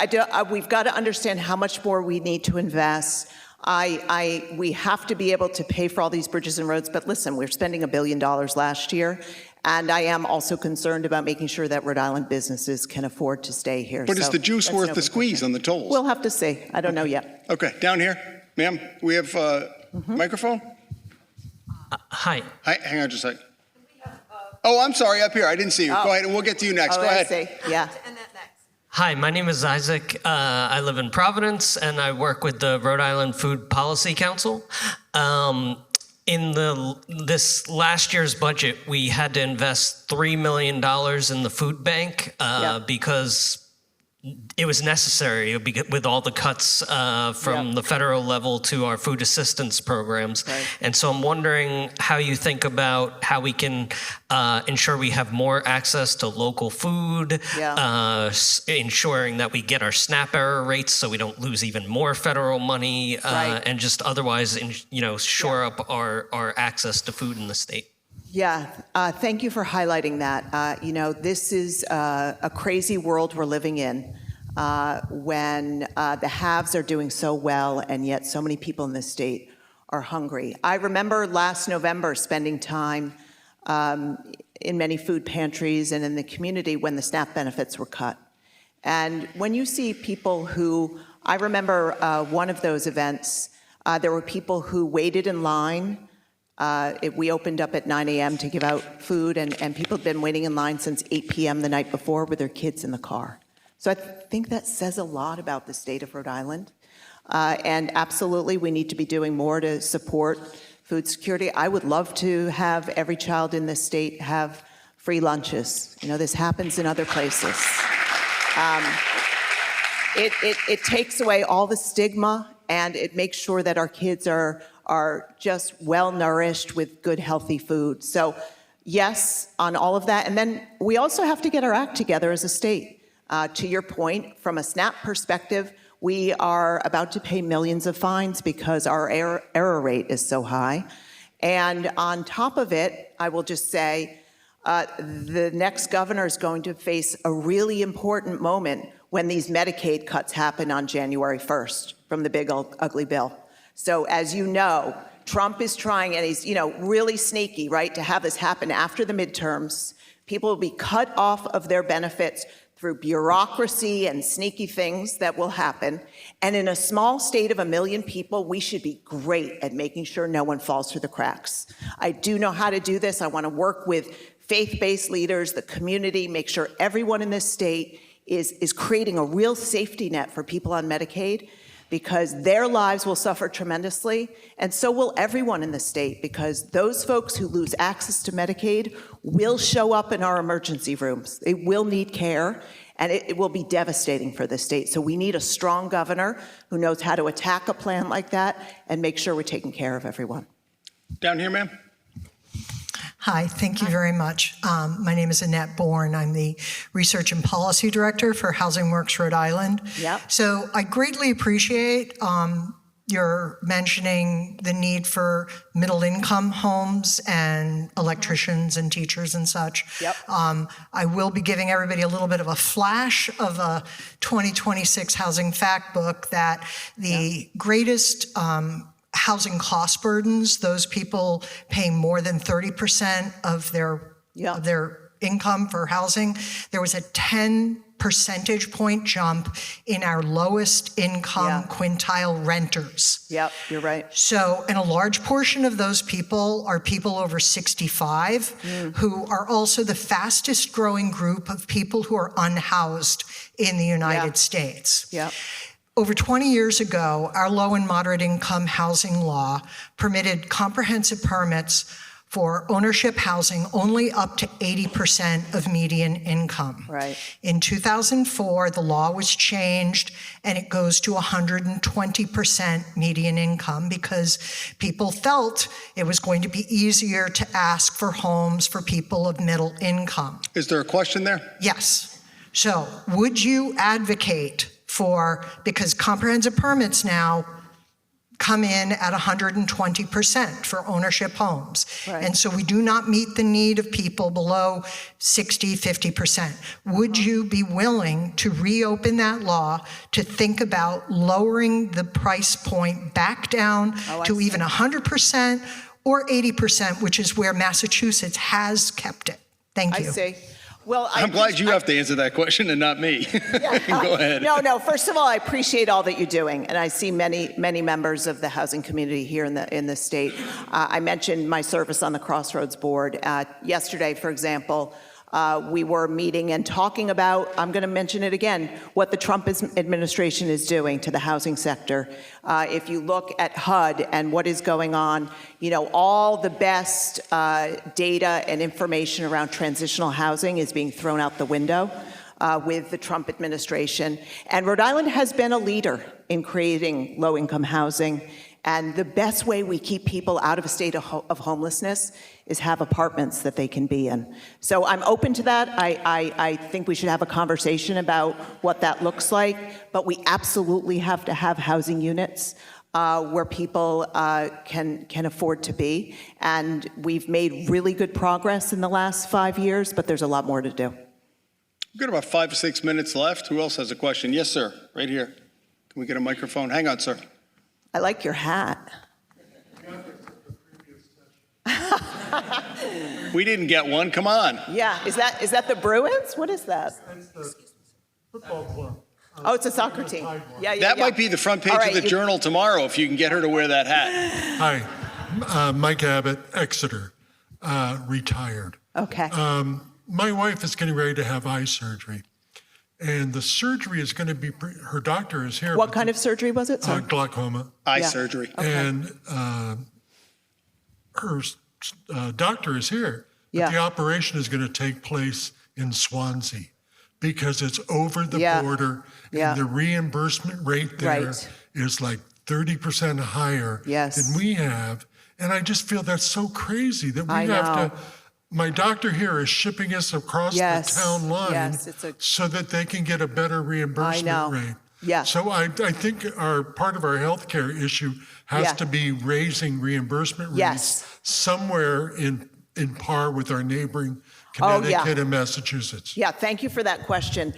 We've got to understand how much more we need to invest. We have to be able to pay for all these bridges and roads. But listen, we're spending $1 billion last year. And I am also concerned about making sure that Rhode Island businesses can afford to stay here. But is the juice worth the squeeze on the tolls? We'll have to see. I don't know yet. Okay, down here. Ma'am, we have microphone? Hi. Hi, hang on just a second. Oh, I'm sorry, up here. I didn't see you. Go ahead, and we'll get to you next. Go ahead. I see. Yeah. Hi, my name is Isaac. I live in Providence, and I work with the Rhode Island Food Policy Council. In this last year's budget, we had to invest $3 million in the food bank because it was necessary with all the cuts from the federal level to our food assistance programs. Right. And so I'm wondering how you think about how we can ensure we have more access to local food, ensuring that we get our SNAP error rates so we don't lose even more federal money, and just otherwise, shore up our access to food in the state. Yeah, thank you for highlighting that. This is a crazy world we're living in when the haves are doing so well and yet so many people in this state are hungry. I remember last November spending time in many food pantries and in the community when the SNAP benefits were cut. And when you see people who, I remember one of those events, there were people who waited in line. We opened up at 9 a.m. to give out food, and people had been waiting in line since 8 p.m. the night before with their kids in the car. So I think that says a lot about the state of Rhode Island. And absolutely, we need to be doing more to support food security. I would love to have every child in this state have free lunches. This happens in other places. It takes away all the stigma, and it makes sure that our kids are just well-nourished with good, healthy food. So yes, on all of that. And then we also have to get our act together as a state. To your point, from a SNAP perspective, we are about to pay millions of fines because our error rate is so high. And on top of it, I will just say, the next governor is going to face a really important moment when these Medicaid cuts happen on January 1st from the big ugly bill. So as you know, Trump is trying, and he's really sneaky, right, to have this happen after the midterms. People will be cut off of their benefits through bureaucracy and sneaky things that will happen. And in a small state of 1 million people, we should be great at making sure no one falls through the cracks. I do know how to do this. I want to work with faith-based leaders, the community, make sure everyone in this state is creating a real safety net for people on Medicaid, because their lives will suffer tremendously, and so will everyone in the state, because those folks who lose access to Medicaid will show up in our emergency rooms. They will need care, and it will be devastating for the state. So we need a strong governor who knows how to attack a plan like that and make sure we're taking care of everyone. Down here, ma'am. Hi, thank you very much. My name is Annette Bourne. I'm the Research and Policy Director for Housing Works Rhode Island. Yep. So I greatly appreciate You're mentioning the need for middle-income homes and electricians and teachers and such. Yep. I will be giving everybody a little bit of a flash of a 2026 Housing Fact Book that the greatest housing cost burdens, those people paying more than 30% of their income for housing, there was a 10 percentage point jump in our lowest income quintile renters. Yep, you're right. So, and a large portion of those people are people over 65 who are also the fastest growing group of people who are unhoused in the United States. Yep. Over 20 years ago, our low and moderate income housing law permitted comprehensive permits for ownership housing only up to 80% of median income. Right. In 2004, the law was changed and it goes to 120% median income because people felt it was going to be easier to ask for homes for people of middle income. Is there a question there? Yes. So would you advocate for, because comprehensive permits now come in at 120% for ownership homes. Right. And so we do not meet the need of people below 60, 50%. Would you be willing to reopen that law to think about lowering the price point back down to even 100% or 80%, which is where Massachusetts has kept it? Thank you. I see. Well, I'm glad you have to answer that question and not me. Go ahead. No. First of all, I appreciate all that you're doing, and I see many members of the housing community here in the state. I mentioned my service on the Crossroads Board. Yesterday, for example, we were meeting and talking about, I'm going to mention it again, what the Trump administration is doing to the housing sector. If you look at HUD and what is going on, all the best data and information around transitional housing is being thrown out the window with the Trump administration. And Rhode Island has been a leader in creating low-income housing. And the best way we keep people out of a state of homelessness is have apartments that they can be in. So I'm open to that. I think we should have a conversation about what that looks like, but we absolutely have to have housing units where people can afford to be. And we've made really good progress in the last 5 years, but there's a lot more to do. We've got about 5 or 6 minutes left. Who else has a question? Yes, sir, right here. Can we get a microphone? Hang on, sir. I like your hat. We didn't get one. Come on. Yeah, is that the Bruins? What is that? It's the football club. Oh, it's a soccer team. Yeah. That might be the front page of the Journal tomorrow if you can get her to wear that hat. Hi, Mike Abbott, Exeter, retired. Okay. My wife is getting ready to have eye surgery. And the surgery is going to be, her doctor is here. What kind of surgery was it? Sorry. Glaucoma. Eye surgery. Okay. And her doctor is here. But Yeah. the operation is going to take place in Swansea because it's over the border. Yeah. And the reimbursement rate there is like 30% higher than we have. And I just feel that's so crazy that we have to. My doctor here is shipping us across the town line so that they can get a better reimbursement rate. Yeah. So I think part of our healthcare issue has to be raising reimbursement rates somewhere in par with our neighboring Connecticut and Massachusetts. Yeah, thank you for that question.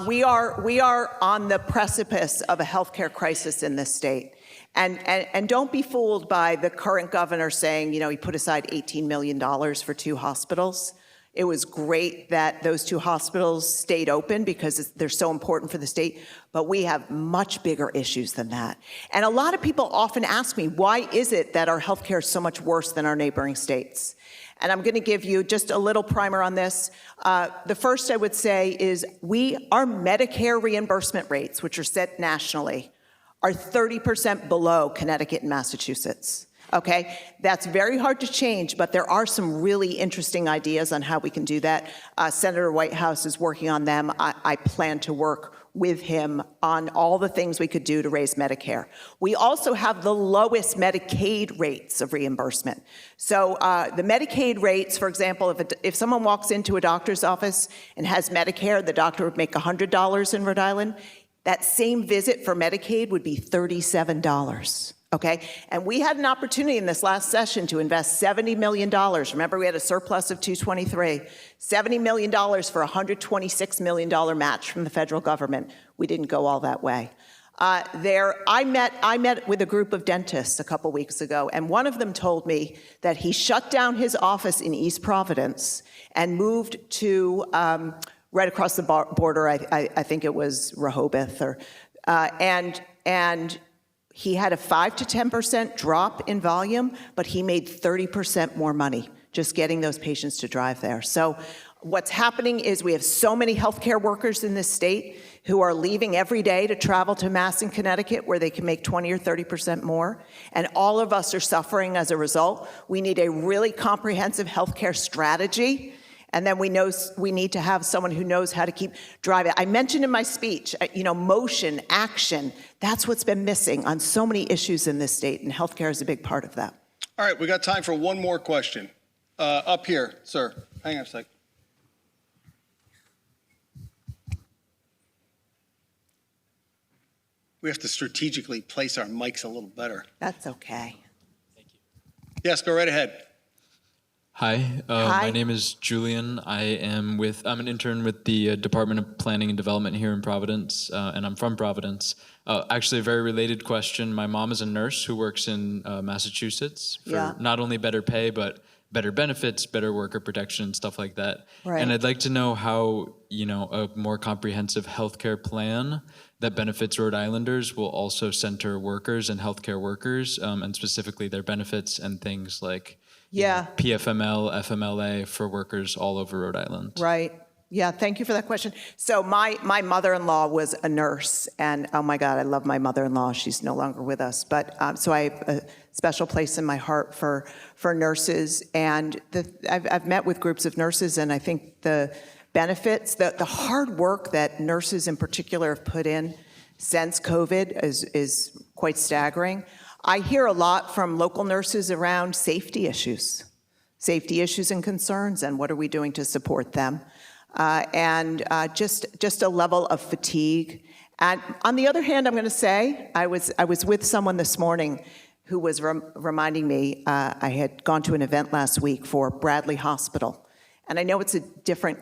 We are on the precipice of a healthcare crisis in this state. And don't be fooled by the current governor saying, he put aside $18 million for 2 hospitals. It was great that those 2 hospitals stayed open because they're so important for the state, but we have much bigger issues than that. And a lot of people often ask me, why is it that our healthcare is so much worse than our neighboring states? And I'm going to give you just a little primer on this. The first I would say is our Medicare reimbursement rates, which are set nationally, are 30% below Connecticut and Massachusetts. Okay, that's very hard to change, but there are some really interesting ideas on how we can do that. Senator Whitehouse is working on them. I plan to work with him on all the things we could do to raise Medicare. We also have the lowest Medicaid rates of reimbursement. So the Medicaid rates, for example, if someone walks into a doctor's office and has Medicare, the doctor would make $100 in Rhode Island. That same visit for Medicaid would be $37. Okay, and we had an opportunity in this last session to invest $70 million. Remember, we had a surplus of 223, $70 million for a $126 million match from the federal government. We didn't go all that way. I met with a group of dentists a couple weeks ago, and one of them told me that he shut down his office in East Providence and moved to right across the border. I think it was Rehoboth, and he had a 5 to 10% drop in volume, but he made 30% more money just getting those patients to drive there. So what's happening is we have so many healthcare workers in this state who are leaving every day to travel to Mass and Connecticut where they can make 20 or 30% more, and all of us are suffering as a result. We need a really comprehensive healthcare strategy. And then we need to have someone who knows how to keep driving. I mentioned in my speech, motion, action. That's what's been missing on so many issues in this state, and healthcare is a big part of that. All right, we got time for one more question. Up here, sir. Hang on a sec. We have to strategically place our mics a little better. That's okay. Thank you. Yes, go right ahead. Hi, my name is Julian. I'm an intern with the Department of Planning and Development here in Providence, and I'm from Providence. Actually, a very related question. My mom is a nurse who works in Massachusetts for not only better pay, but better benefits, better worker protection, and stuff like that. Right. And I'd like to know how, a more comprehensive healthcare plan that benefits Rhode Islanders will also center workers and healthcare workers, and specifically their benefits and things like PFML, FMLA for workers all over Rhode Island. Right. Yeah, thank you for that question. So my mother-in-law was a nurse, and oh my God, I love my mother-in-law. She's no longer with us, but so I have a special place in my heart for nurses, and I've met with groups of nurses, and I think the benefits, the hard work that nurses in particular have put in since COVID is quite staggering. I hear a lot from local nurses around safety issues and concerns, and what are we doing to support them, and just a level of fatigue. And on the other hand, I'm going to say I was with someone this morning who was reminding me I had gone to an event last week for Bradley Hospital, and I know it's a different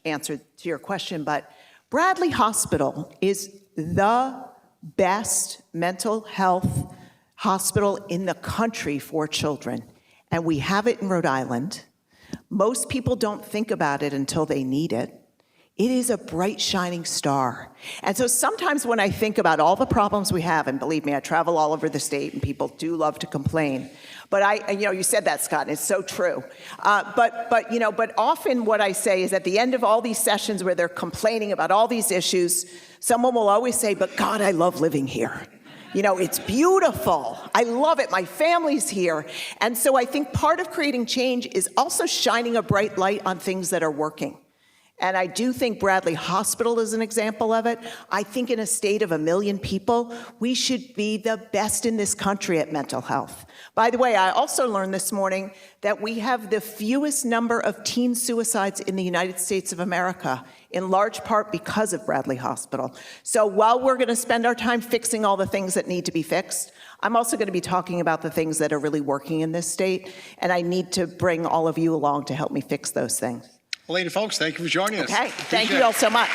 answer to your question, but Bradley Hospital is the best mental health hospital in the country for children, and we have it in Rhode Island. Most people don't think about it until they need it. It is a bright, shining star. And so sometimes when I think about all the problems we have, and believe me, I travel all over the state, and people do love to complain. But you said that, Scott, and it's so true. But often what I say is at the end of all these sessions where they're complaining about all these issues, someone will always say, "But God, I love living here. It's beautiful. I love it. My family's here." And so I think part of creating change is also shining a bright light on things that are working. And I do think Bradley Hospital is an example of it. I think in a state of 1 million people, we should be the best in this country at mental health. By the way, I also learned this morning that we have the fewest number of teen suicides in the United States of America, in large part because of Bradley Hospital. So while we're going to spend our time fixing all the things that need to be fixed, I'm also going to be talking about the things that are really working in this state, and I need to bring all of you along to help me fix those things. Helena Foulkes, thank you for joining us. Okay, thank you all so much.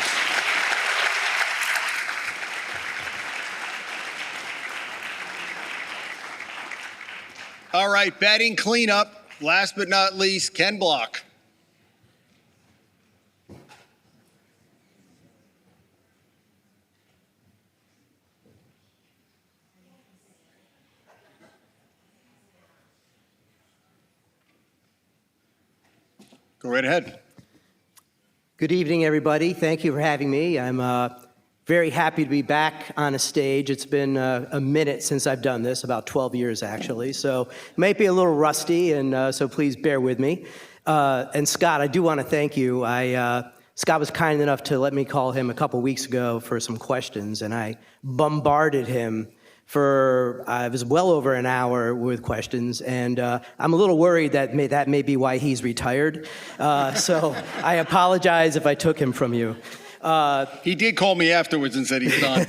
All right, batting cleanup. Last but not least, Ken Block. Go right ahead. Good evening, everybody. Thank you for having me. I'm very happy to be back on a stage. It's been a minute since I've done this, about 12 years actually, so it might be a little rusty, and so please bear with me. And Scott, I do want to thank you. Scott was kind enough to let me call him a couple weeks ago for some questions, and I bombarded him for it was well over an hour with questions, and I'm a little worried that may be why he's retired. So I apologize if I took him from you. He did call me afterwards and said he's done.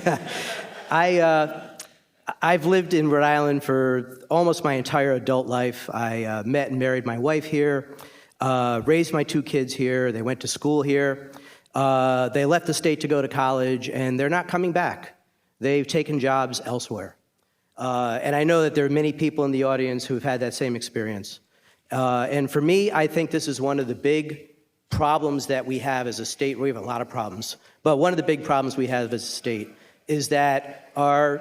I've lived in Rhode Island for almost my entire adult life. I met and married my wife here, raised my 2 kids here. They went to school here. They left the state to go to college, and they're not coming back. They've taken jobs elsewhere. And I know that there are many people in the audience who have had that same experience. And for me, I think this is one of the big problems that we have as a state. We have a lot of problems, but one of the big problems we have as a state is that our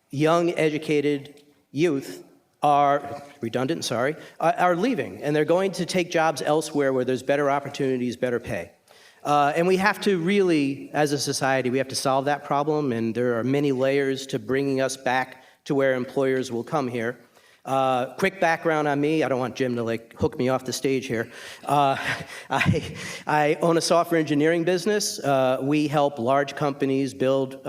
young, educated youth are leaving, and they're going to take jobs elsewhere where there's better opportunities, better pay. And we have to really, as a society, we have to solve that problem, and there are many layers to bringing us back to where employers will come here. Quick background on me. I don't want Jim to hook me off the stage here. I own a software engineering business. We help large companies build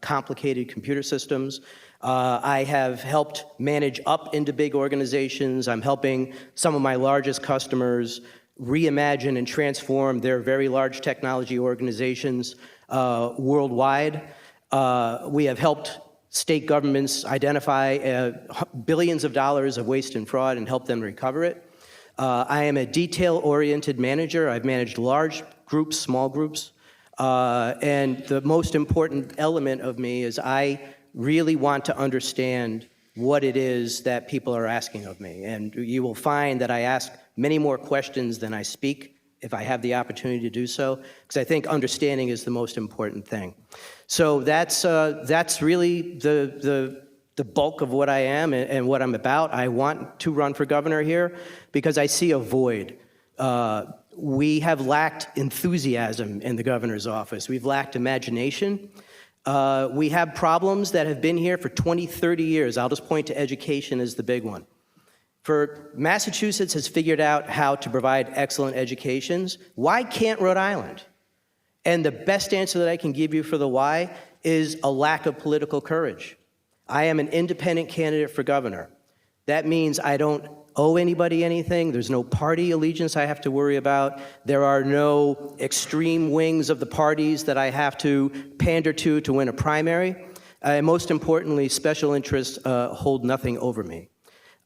complicated computer systems. I have helped manage up into big organizations. I'm helping some of my largest customers reimagine and transform their very large technology organizations worldwide. We have helped state governments identify billions of dollars of waste and fraud and help them recover it. I am a detail-oriented manager. I've managed large groups, small groups. And the most important element of me is I really want to understand what it is that people are asking of me. And you will find that I ask many more questions than I speak if I have the opportunity to do so, because I think understanding is the most important thing. So that's really the bulk of what I am and what I'm about. I want to run for governor here because I see a void. We have lacked enthusiasm in the governor's office. We've lacked imagination. We have problems that have been here for 20, 30 years. I'll just point to education as the big one. Massachusetts has figured out how to provide excellent educations. Why can't Rhode Island? And the best answer that I can give you for the why is a lack of political courage. I am an independent candidate for governor. That means I don't owe anybody anything. There's no party allegiance I have to worry about. There are no extreme wings of the parties that I have to pander to win a primary. And most importantly, special interests hold nothing over me.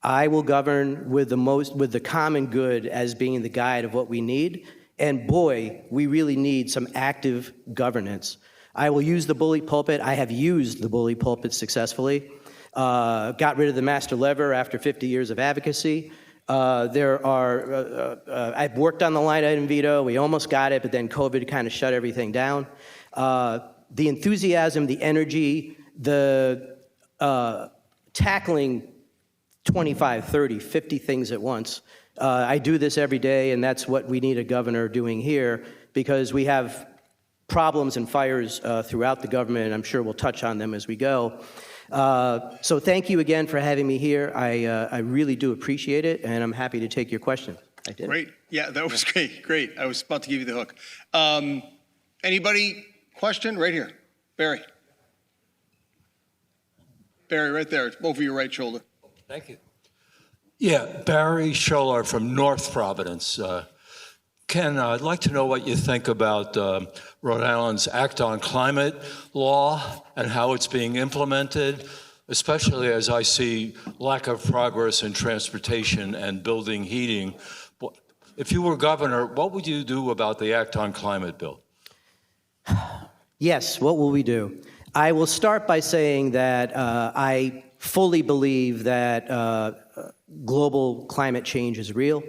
I will govern with the common good as being the guide of what we need. And boy, we really need some active governance. I will use the bully pulpit. I have used the bully pulpit successfully. Got rid of the master lever after 50 years of advocacy. I've worked on the line item veto. We almost got it, but then COVID kind of shut everything down. The enthusiasm, the energy, the tackling 25, 30, 50 things at once. I do this every day, and that's what we need a governor doing here, because we have problems and fires throughout the government, and I'm sure we'll touch on them as we go. So thank you again for having me here. I really do appreciate it, and I'm happy to take your questions. I did. Great. Yeah, that was great. Great. I was about to give you the hook. Anybody question? Right here. Barry. Barry, right there. It's over your right shoulder. Thank you. Yeah, Barry Scholar from North Providence. Ken, I'd like to know what you think about Rhode Island's Act on Climate law and how it's being implemented, especially as I see lack of progress in transportation and building heating. If you were governor, what would you do about the Act on Climate bill? Yes, what will we do? I will start by saying that I fully believe that global climate change is real,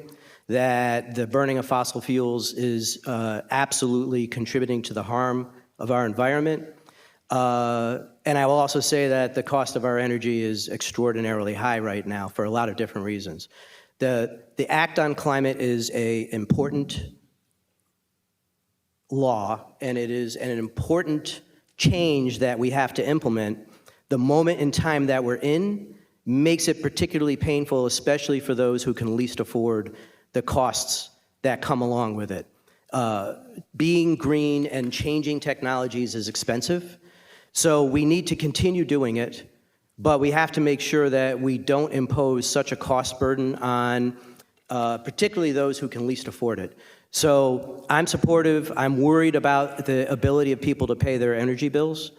that the burning of fossil fuels is absolutely contributing to the harm of our environment. And I will also say that the cost of our energy is extraordinarily high right now for a lot of different reasons. The Act on Climate is an important law, and it is an important change that we have to implement. The moment in time that we're in makes it particularly painful, especially for those who can least afford the costs that come along with it. Being green and changing technologies is expensive, so we need to continue doing it, but we have to make sure that we don't impose such a cost burden on particularly those who can least afford it. So I'm supportive. I'm worried about the ability of people to pay their energy bills.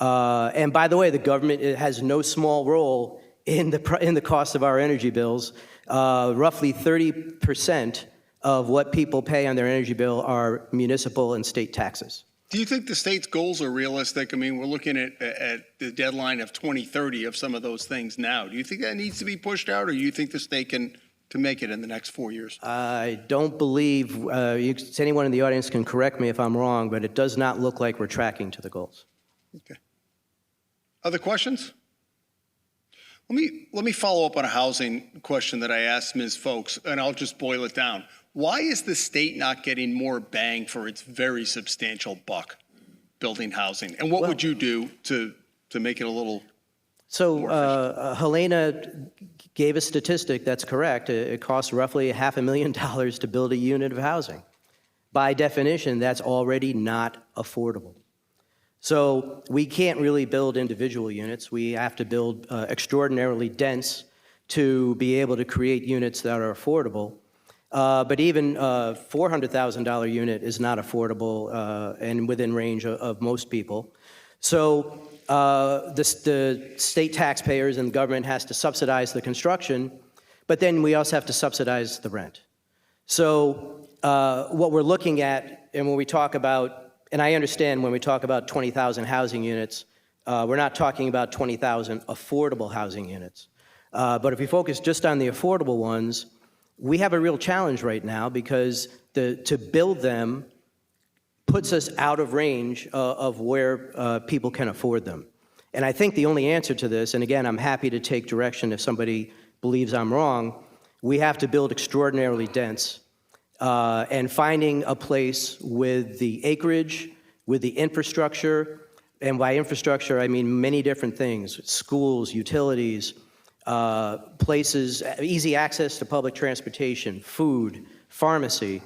And by the way, the government has no small role in the cost of our energy bills. Roughly 30% of what people pay on their energy bill are municipal and state taxes. Do you think the state's goals are realistic? I mean, we're looking at the deadline of 2030 of some of those things now. Do you think that needs to be pushed out, or do you think the state can make it in the next 4 years? I don't believe, anyone in the audience can correct me if I'm wrong, but it does not look like we're tracking to the goals. Okay. Other questions? Let me follow up on a housing question that I asked Ms. Foulkes, and I'll just boil it down. Why is the state not getting more bang for its very substantial buck building housing? And what would you do to make it a little more efficient? Helena gave a statistic that's correct. It costs roughly $500,000 to build a unit of housing. By definition, that's already not affordable. So we can't really build individual units. We have to build extraordinarily dense to be able to create units that are affordable. But even a $400,000 unit is not affordable and within range of most people. So the state taxpayers and the government has to subsidize the construction, but then we also have to subsidize the rent. So what we're looking at, and when we talk about, and I understand when we talk about 20,000 housing units, we're not talking about 20,000 affordable housing units. But if we focus just on the affordable ones, we have a real challenge right now because to build them puts us out of range of where people can afford them. And I think the only answer to this, and again, I'm happy to take direction if somebody believes I'm wrong, we have to build extraordinarily dense and finding a place with the acreage, with the infrastructure, and by infrastructure I mean many different things, schools, utilities, places, easy access to public transportation, food, pharmacy.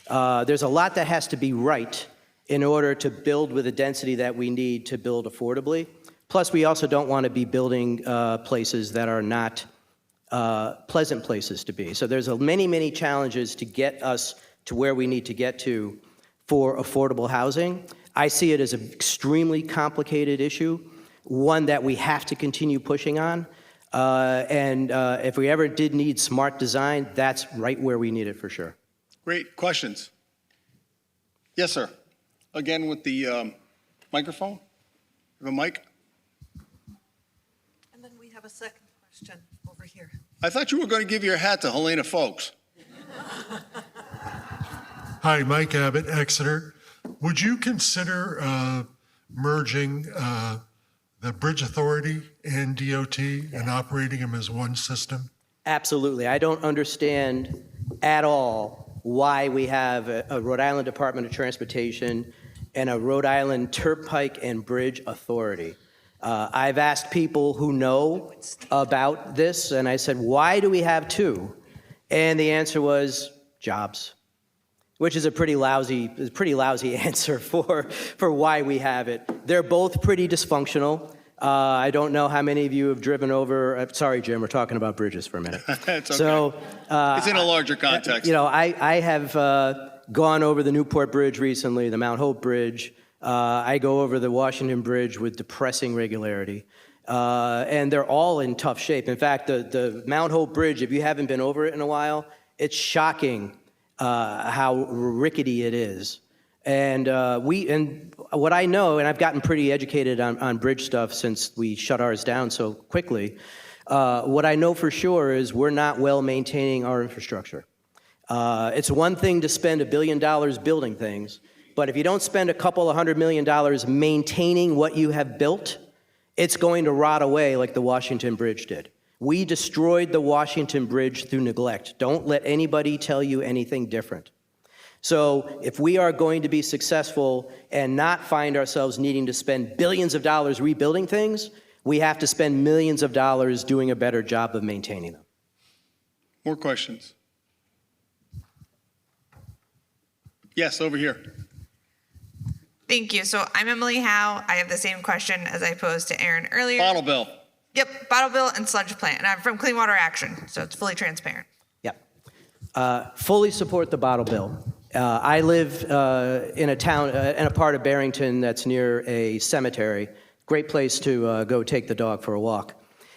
There's a lot that has to be right in order to build with the density that we need to build affordably. Plus, we also don't want to be building places that are not pleasant places to be. So there's many, many challenges to get us to where we need to get to for affordable housing. I see it as an extremely complicated issue, one that we have to continue pushing on. And if we ever did need smart design, that's right where we need it for sure. Great. Questions? Yes, sir. Again with the microphone. You have a mic? And then we have a second question over here. I thought you were going to give your hat to Helena Foulkes. Hi, Mike Abbott, Exeter. Would you consider merging the Bridge Authority and DOT and operating them as one system? Absolutely. I don't understand at all why we have a Rhode Island Department of Transportation and a Rhode Island Turnpike and Bridge Authority. I've asked people who know about this, and I said, why do we have two? And the answer was jobs, which is a pretty lousy answer for why we have it. They're both pretty dysfunctional. I don't know how many of you have driven over, sorry, Jim, we're talking about bridges for a minute. It's okay. So, it's in a larger context. You know, I have gone over the Newport Bridge recently, the Mount Hope Bridge. I go over the Washington Bridge with depressing regularity. And they're all in tough shape. In fact, the Mount Hope Bridge, if you haven't been over it in a while, it's shocking how rickety it is. And what I know, and I've gotten pretty educated on bridge stuff since we shut ours down so quickly, what I know for sure is we're not well maintaining our infrastructure. It's one thing to spend $1 billion building things, but if you don't spend a couple of $100 million maintaining what you have built, it's going to rot away like the Washington Bridge did. We destroyed the Washington Bridge through neglect. Don't let anybody tell you anything different. So if we are going to be successful and not find ourselves needing to spend billions of dollars rebuilding things, we have to spend millions of dollars doing a better job of maintaining them. More questions? Yes, over here. Thank you. So I'm Emily Howe. I have the same question as I posed to Aaron earlier. Bottle bill. Yep, bottle bill and sludge plant. And I'm from Clean Water Action, so it's fully transparent. Yep. Fully support the bottle bill. I live in a town, in a part of Barrington that's near a cemetery. Great place to go take the dog for a walk.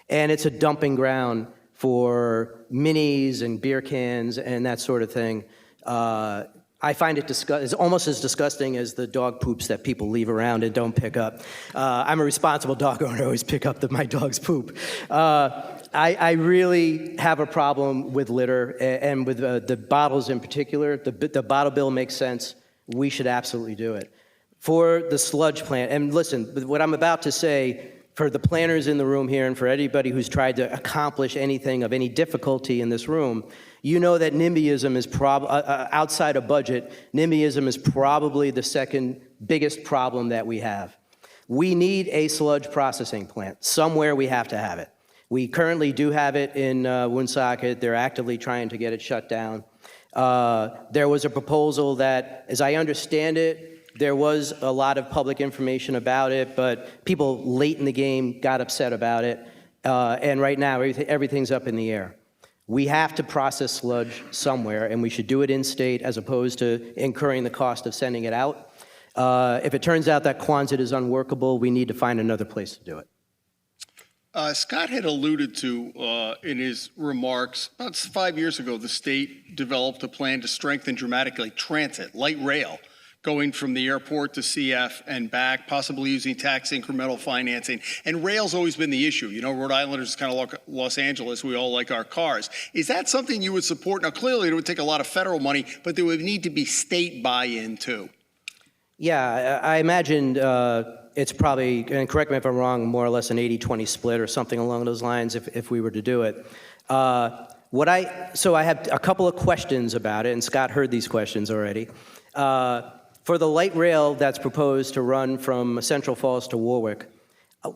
And it's a dumping ground for minis and beer cans and that sort of thing. I find it it's almost as disgusting as the dog poops that people leave around and don't pick up. I'm a responsible dog owner. I always pick up my dog's poop. I really have a problem with litter and with the bottles in particular. The bottle bill makes sense. We should absolutely do it. For the sludge plant, and listen, what I'm about to say, for the planners in the room here and for anybody who's tried to accomplish anything of any difficulty in this room, you know that NIMBYism is outside of budget, NIMBYism is probably the second biggest problem that we have. We need a sludge processing plant. Somewhere we have to have it. We currently do have it in Woonsocket. They're actively trying to get it shut down. There was a proposal that, as I understand it, there was a lot of public information about it, but people late in the game got upset about it. And right now, everything's up in the air. We have to process sludge somewhere, and we should do it in-state as opposed to incurring the cost of sending it out. If it turns out that Quonset is unworkable, we need to find another place to do it. Scott had alluded to in his remarks, about 5 years ago, the state developed a plan to strengthen dramatically transit, light rail, going from the airport to CF and back, possibly using tax incremental financing. And rail's always been the issue. You know, Rhode Islanders is kind of like Los Angeles. We all like our cars. Is that something you would support? Now, clearly, it would take a lot of federal money, but there would need to be state buy-in, too. Yeah, I imagine it's probably, and correct me if I'm wrong, more or less an 80-20 split or something along those lines if we were to do it. So I have a couple of questions about it, and Scott heard these questions already. For the light rail that's proposed to run from Central Falls to Warwick,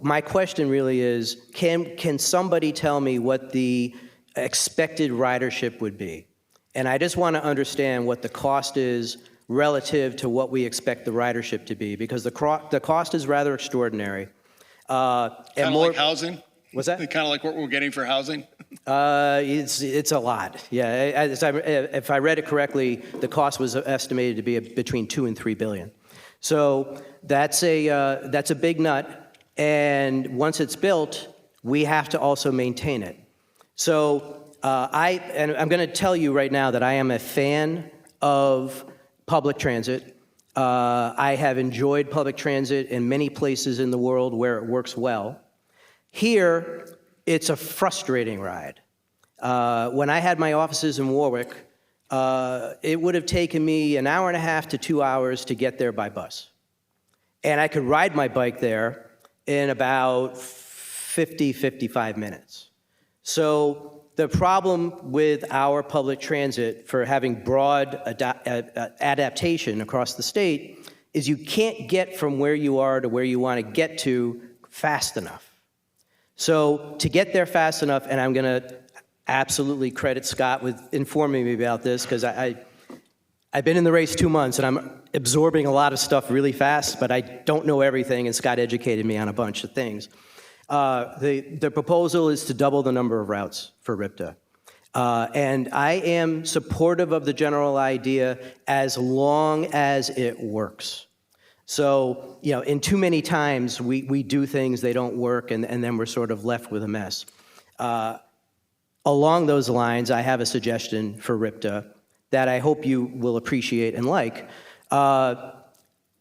my question really is, can somebody tell me what the expected ridership would be? And I just want to understand what the cost is relative to what we expect the ridership to be, because the cost is rather extraordinary. Kind of like housing? What's that? Kind of like what we're getting for housing? It's a lot. Yeah, if I read it correctly, the cost was estimated to be between $2 and $3 billion. So that's a big nut. And once it's built, we have to also maintain it. So I'm going to tell you right now that I am a fan of public transit. I have enjoyed public transit in many places in the world where it works well. Here, it's a frustrating ride. When I had my offices in Warwick, it would have taken me an hour and a half to 2 hours to get there by bus. And I could ride my bike there in about 55 minutes. So the problem with our public transit for having broad adaptation across the state is you can't get from where you are to where you want to get to fast enough. So to get there fast enough, and I'm going to absolutely credit Scott with informing me about this, because I've been in the race 2 months, and I'm absorbing a lot of stuff really fast, but I don't know everything, and Scott educated me on a bunch of things. The proposal is to double the number of routes for RIPTA. And I am supportive of the general idea as long as it works. So, you know, in too many times we do things, they don't work, and then we're sort of left with a mess. Along those lines, I have a suggestion for RIPTA that I hope you will appreciate and like.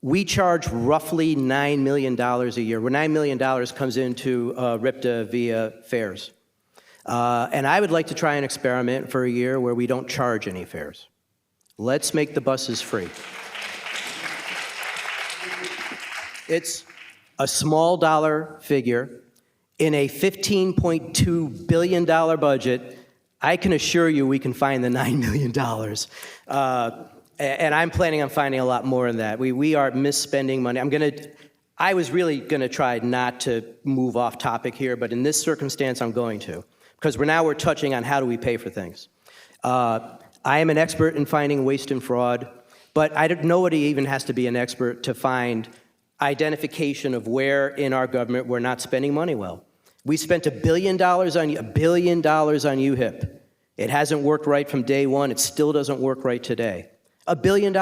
We charge roughly $9 million a year, where $9 million comes into RIPTA via fares. And I would like to try an experiment for a year where we don't charge any fares. Let's make the buses free. It's a small dollar figure. In a $15.2 billion budget, I can assure you we can find the $9 million. And I'm planning on finding a lot more than that. We are misspending money. I was really gonna try not to move off topic here, but in this circumstance, I'm going to. Because we're touching on how do we pay for things. I am an expert in finding waste and fraud, but nobody even has to be an expert to find identification of where in our government we're not spending money well. We spent $1 billion on UHIP. It hasn't worked right from day one. It still doesn't work right today. $1 billion.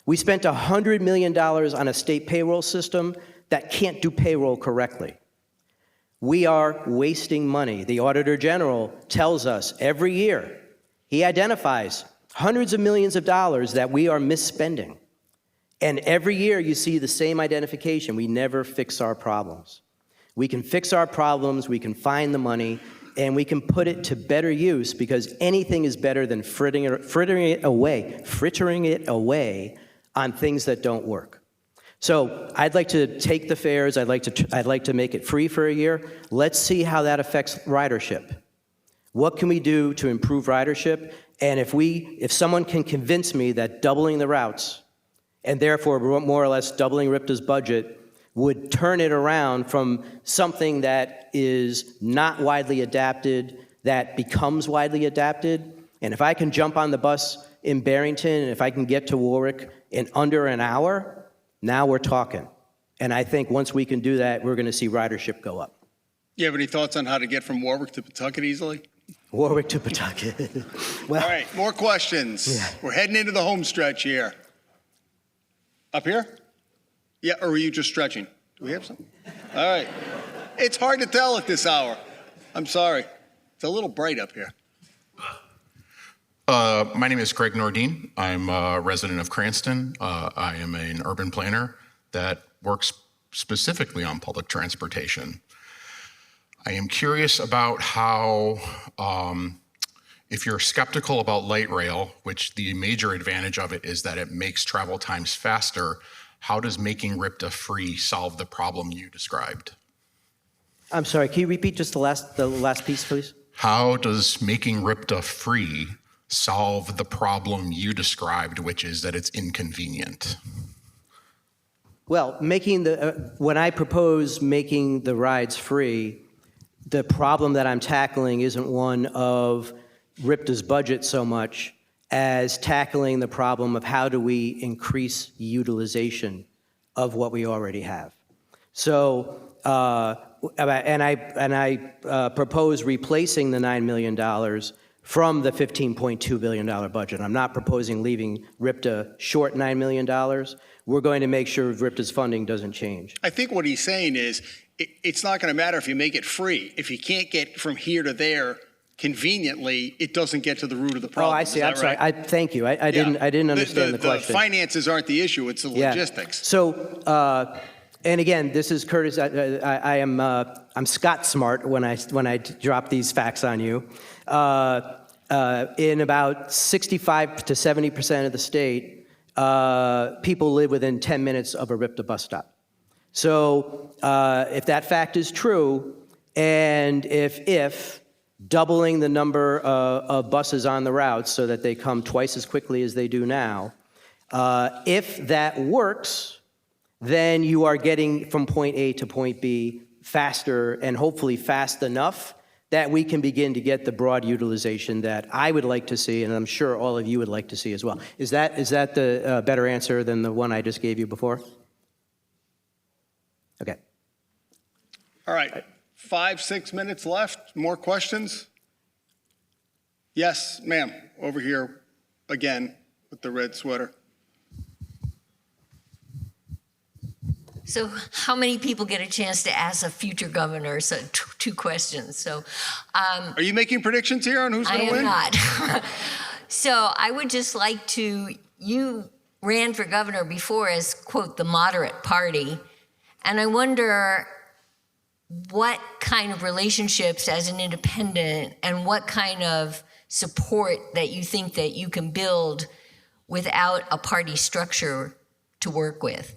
We spent $100 million on a state payroll system that can't do payroll correctly. We are wasting money. The Auditor General tells us every year, he identifies hundreds of millions of dollars that we are misspending. And every year you see the same identification. We never fix our problems. We can fix our problems, we can find the money, and we can put it to better use, because anything is better than frittering it away on things that don't work. So I'd like to take the fares, I'd like to make it free for a year. Let's see how that affects ridership. What can we do to improve ridership? And if someone can convince me that doubling the routes, and therefore more or less doubling RIPTA's budget, would turn it around from something that is not widely adapted, that becomes widely adapted. And if I can jump on the bus in Barrington, and if I can get to Warwick in under an hour, now we're talking. And I think once we can do that, we're going to see ridership go up. You have any thoughts on how to get from Warwick to Pawtucket easily? Warwick to Pawtucket. Well, all right, more questions. Yeah. We're heading into the home stretch here. Up here? Yeah, or were you just stretching? Do we have some? All right. It's hard to tell at this hour. I'm sorry. It's a little bright up here. My name is Greg Nordine. I'm a resident of Cranston. I am an urban planner that works specifically on public transportation. I am curious about how, if you're skeptical about light rail, which the major advantage of it is that it makes travel times faster, how does making RIPTA free solve the problem you described? I'm sorry, can you repeat just the last piece, please? How does making RIPTA free solve the problem you described, which is that it's inconvenient? Well, when I propose making the rides free, the problem that I'm tackling isn't one of RIPTA's budget so much as tackling the problem of how do we increase utilization of what we already have. So, and I propose replacing the $9 million from the $15.2 billion budget. I'm not proposing leaving RIPTA short $9 million. We're going to make sure RIPTA's funding doesn't change. I think what he's saying is it's not going to matter if you make it free. If you can't get from here to there conveniently, it doesn't get to the root of the problem. Oh, I see. I'm sorry. Right? Thank you. I didn't understand the question. The finances aren't the issue. It's the logistics. So, and again, this is Curtis. I'm Scott Smart when I drop these facts on you. In about 65 to 70% of the state, people live within 10 minutes of a RIPTA bus stop. So, if that fact is true, and if doubling the number of buses on the routes so that they come twice as quickly as they do now, if that works, then you are getting from point A to point B faster, and hopefully fast enough that we can begin to get the broad utilization that I would like to see, and I'm sure all of you would like to see as well. Is that the better answer than the one I just gave you before? Okay. All right. 5-6 minutes left. More questions? Yes, ma'am. Over here again with the red sweater. So how many people get a chance to ask a future governor? So two questions. So, are you making predictions here on who's going to win? I am not. So I would just like to, you ran for governor before as, quote, the moderate party. And I wonder what kind of relationships as an independent and what kind of support that you think that you can build without a party structure to work with.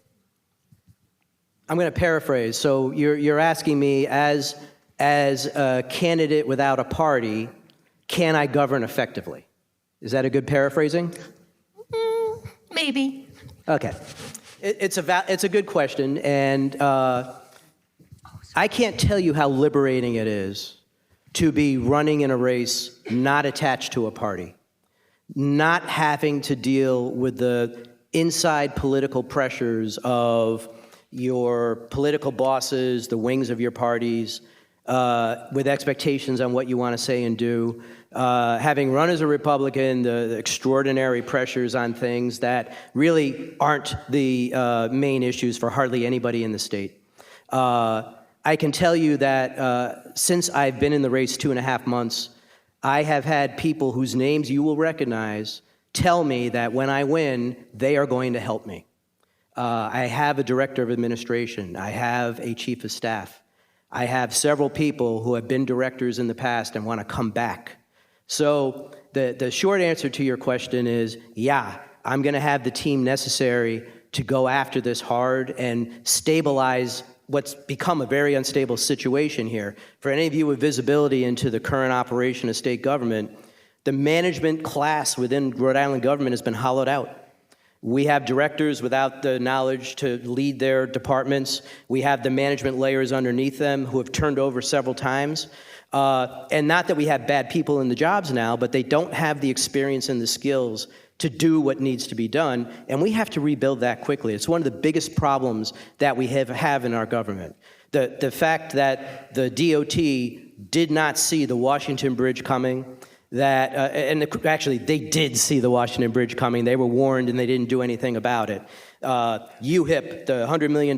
I'm going to paraphrase. So you're asking me, as a candidate without a party, can I govern effectively? Is that a good paraphrasing? Maybe. Okay. It's a good question, and I can't tell you how liberating it is to be running in a race not attached to a party, not having to deal with the inside political pressures of your political bosses, the wings of your parties, with expectations on what you want to say and do. Having run as a Republican, the extraordinary pressures on things that really aren't the main issues for hardly anybody in the state. I can tell you that since I've been in the race 2.5 months, I have had people whose names you will recognize tell me that when I win, they are going to help me. I have a director of administration. I have a chief of staff. I have several people who have been directors in the past and want to come back. So the short answer to your question is, yeah, I'm going to have the team necessary to go after this hard and stabilize what's become a very unstable situation here. For any of you with visibility into the current operation of state government, the management class within Rhode Island government has been hollowed out. We have directors without the knowledge to lead their departments. We have the management layers underneath them who have turned over several times. And not that we have bad people in the jobs now, but they don't have the experience and the skills to do what needs to be done, and we have to rebuild that quickly. It's one of the biggest problems that we have in our government. The fact that the DOT did not see the Washington Bridge coming, actually they did see the Washington Bridge coming. They were warned and they didn't do anything about it. UHIP, the $100 million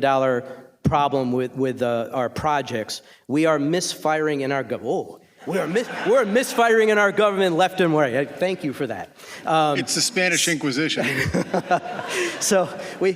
problem with our projects, we are misfiring in our government. We're misfiring in our government left and right. Thank you for that. It's the Spanish Inquisition. So we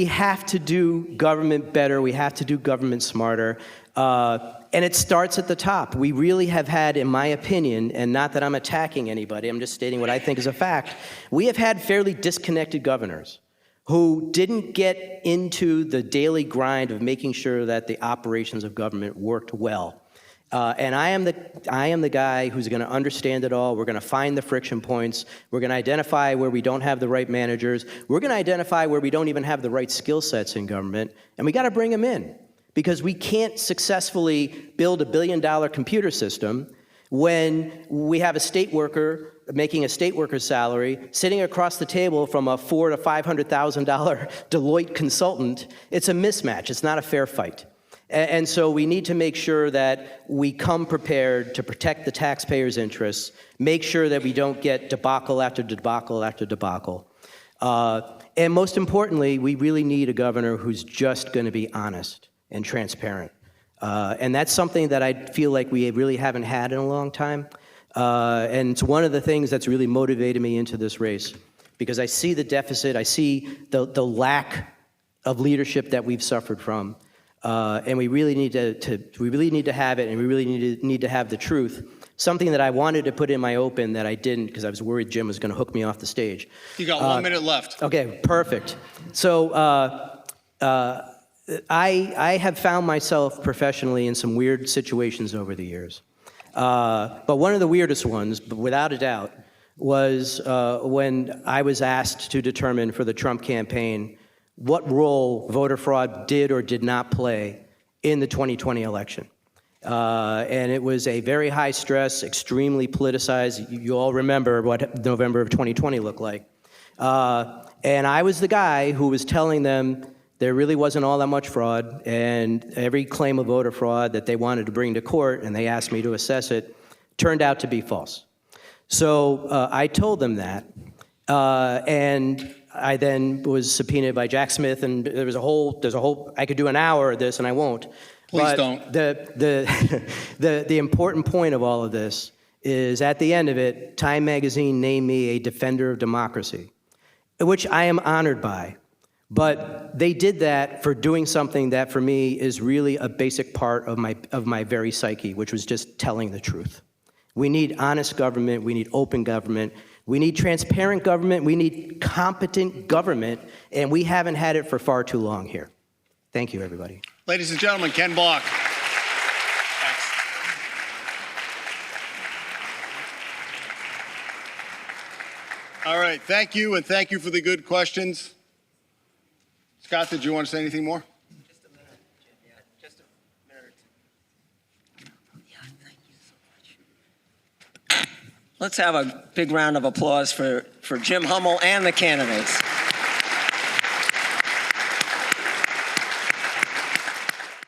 have to do government better. We have to do government smarter. And it starts at the top. We really have had, in my opinion, and not that I'm attacking anybody, I'm just stating what I think is a fact, we have had fairly disconnected governors who didn't get into the daily grind of making sure that the operations of government worked well. And I am the guy who's going to understand it all. We're going to find the friction points. We're going to identify where we don't have the right managers. We're going to identify where we don't even have the right skill sets in government. And we got to bring them in, because we can't successfully build $1 billion computer system when we have a state worker making a state worker's salary, sitting across the table from a $400,000 to $500,000 Deloitte consultant. It's a mismatch. It's not a fair fight. And so we need to make sure that we come prepared to protect the taxpayers' interests, make sure that we don't get debacle after debacle after debacle. And most importantly, we really need a governor who's just going to be honest and transparent. And that's something that I feel like we really haven't had in a long time. And it's one of the things that's really motivated me into this race, because I see the deficit, I see the lack of leadership that we've suffered from. And we really need to have it, and we really need to have the truth. Something that I wanted to put in my open that I didn't, because I was worried Jim was going to hook me off the stage. You got 1 minute left. Okay, perfect. So I have found myself professionally in some weird situations over the years. But one of the weirdest ones, without a doubt, was when I was asked to determine for the Trump campaign what role voter fraud did or did not play in the 2020 election. And it was a very high stress, extremely politicized. You all remember what November of 2020 looked like. And I was the guy who was telling them there really wasn't all that much fraud, and every claim of voter fraud that they wanted to bring to court, and they asked me to assess it, turned out to be false. So I told them that, and I then was subpoenaed by Jack Smith, and there's a whole, I could do an hour of this, and I won't. Please don't. The important point of all of this is, at the end of it, Time Magazine named me a defender of democracy, which I am honored by. But they did that for doing something that, for me, is really a basic part of my very psyche, which was just telling the truth. We need honest government. We need open government. We need transparent government. We need competent government. And we haven't had it for far too long here. Thank you, everybody. Ladies and gentlemen, Ken Block. All right, thank you, and thank you for the good questions. Scott, did you want to say anything more? Just a minute, Jim. Yeah, just a minute or two. Yeah, thank you so much. Let's have a big round of applause for Jim Hummel and the candidates.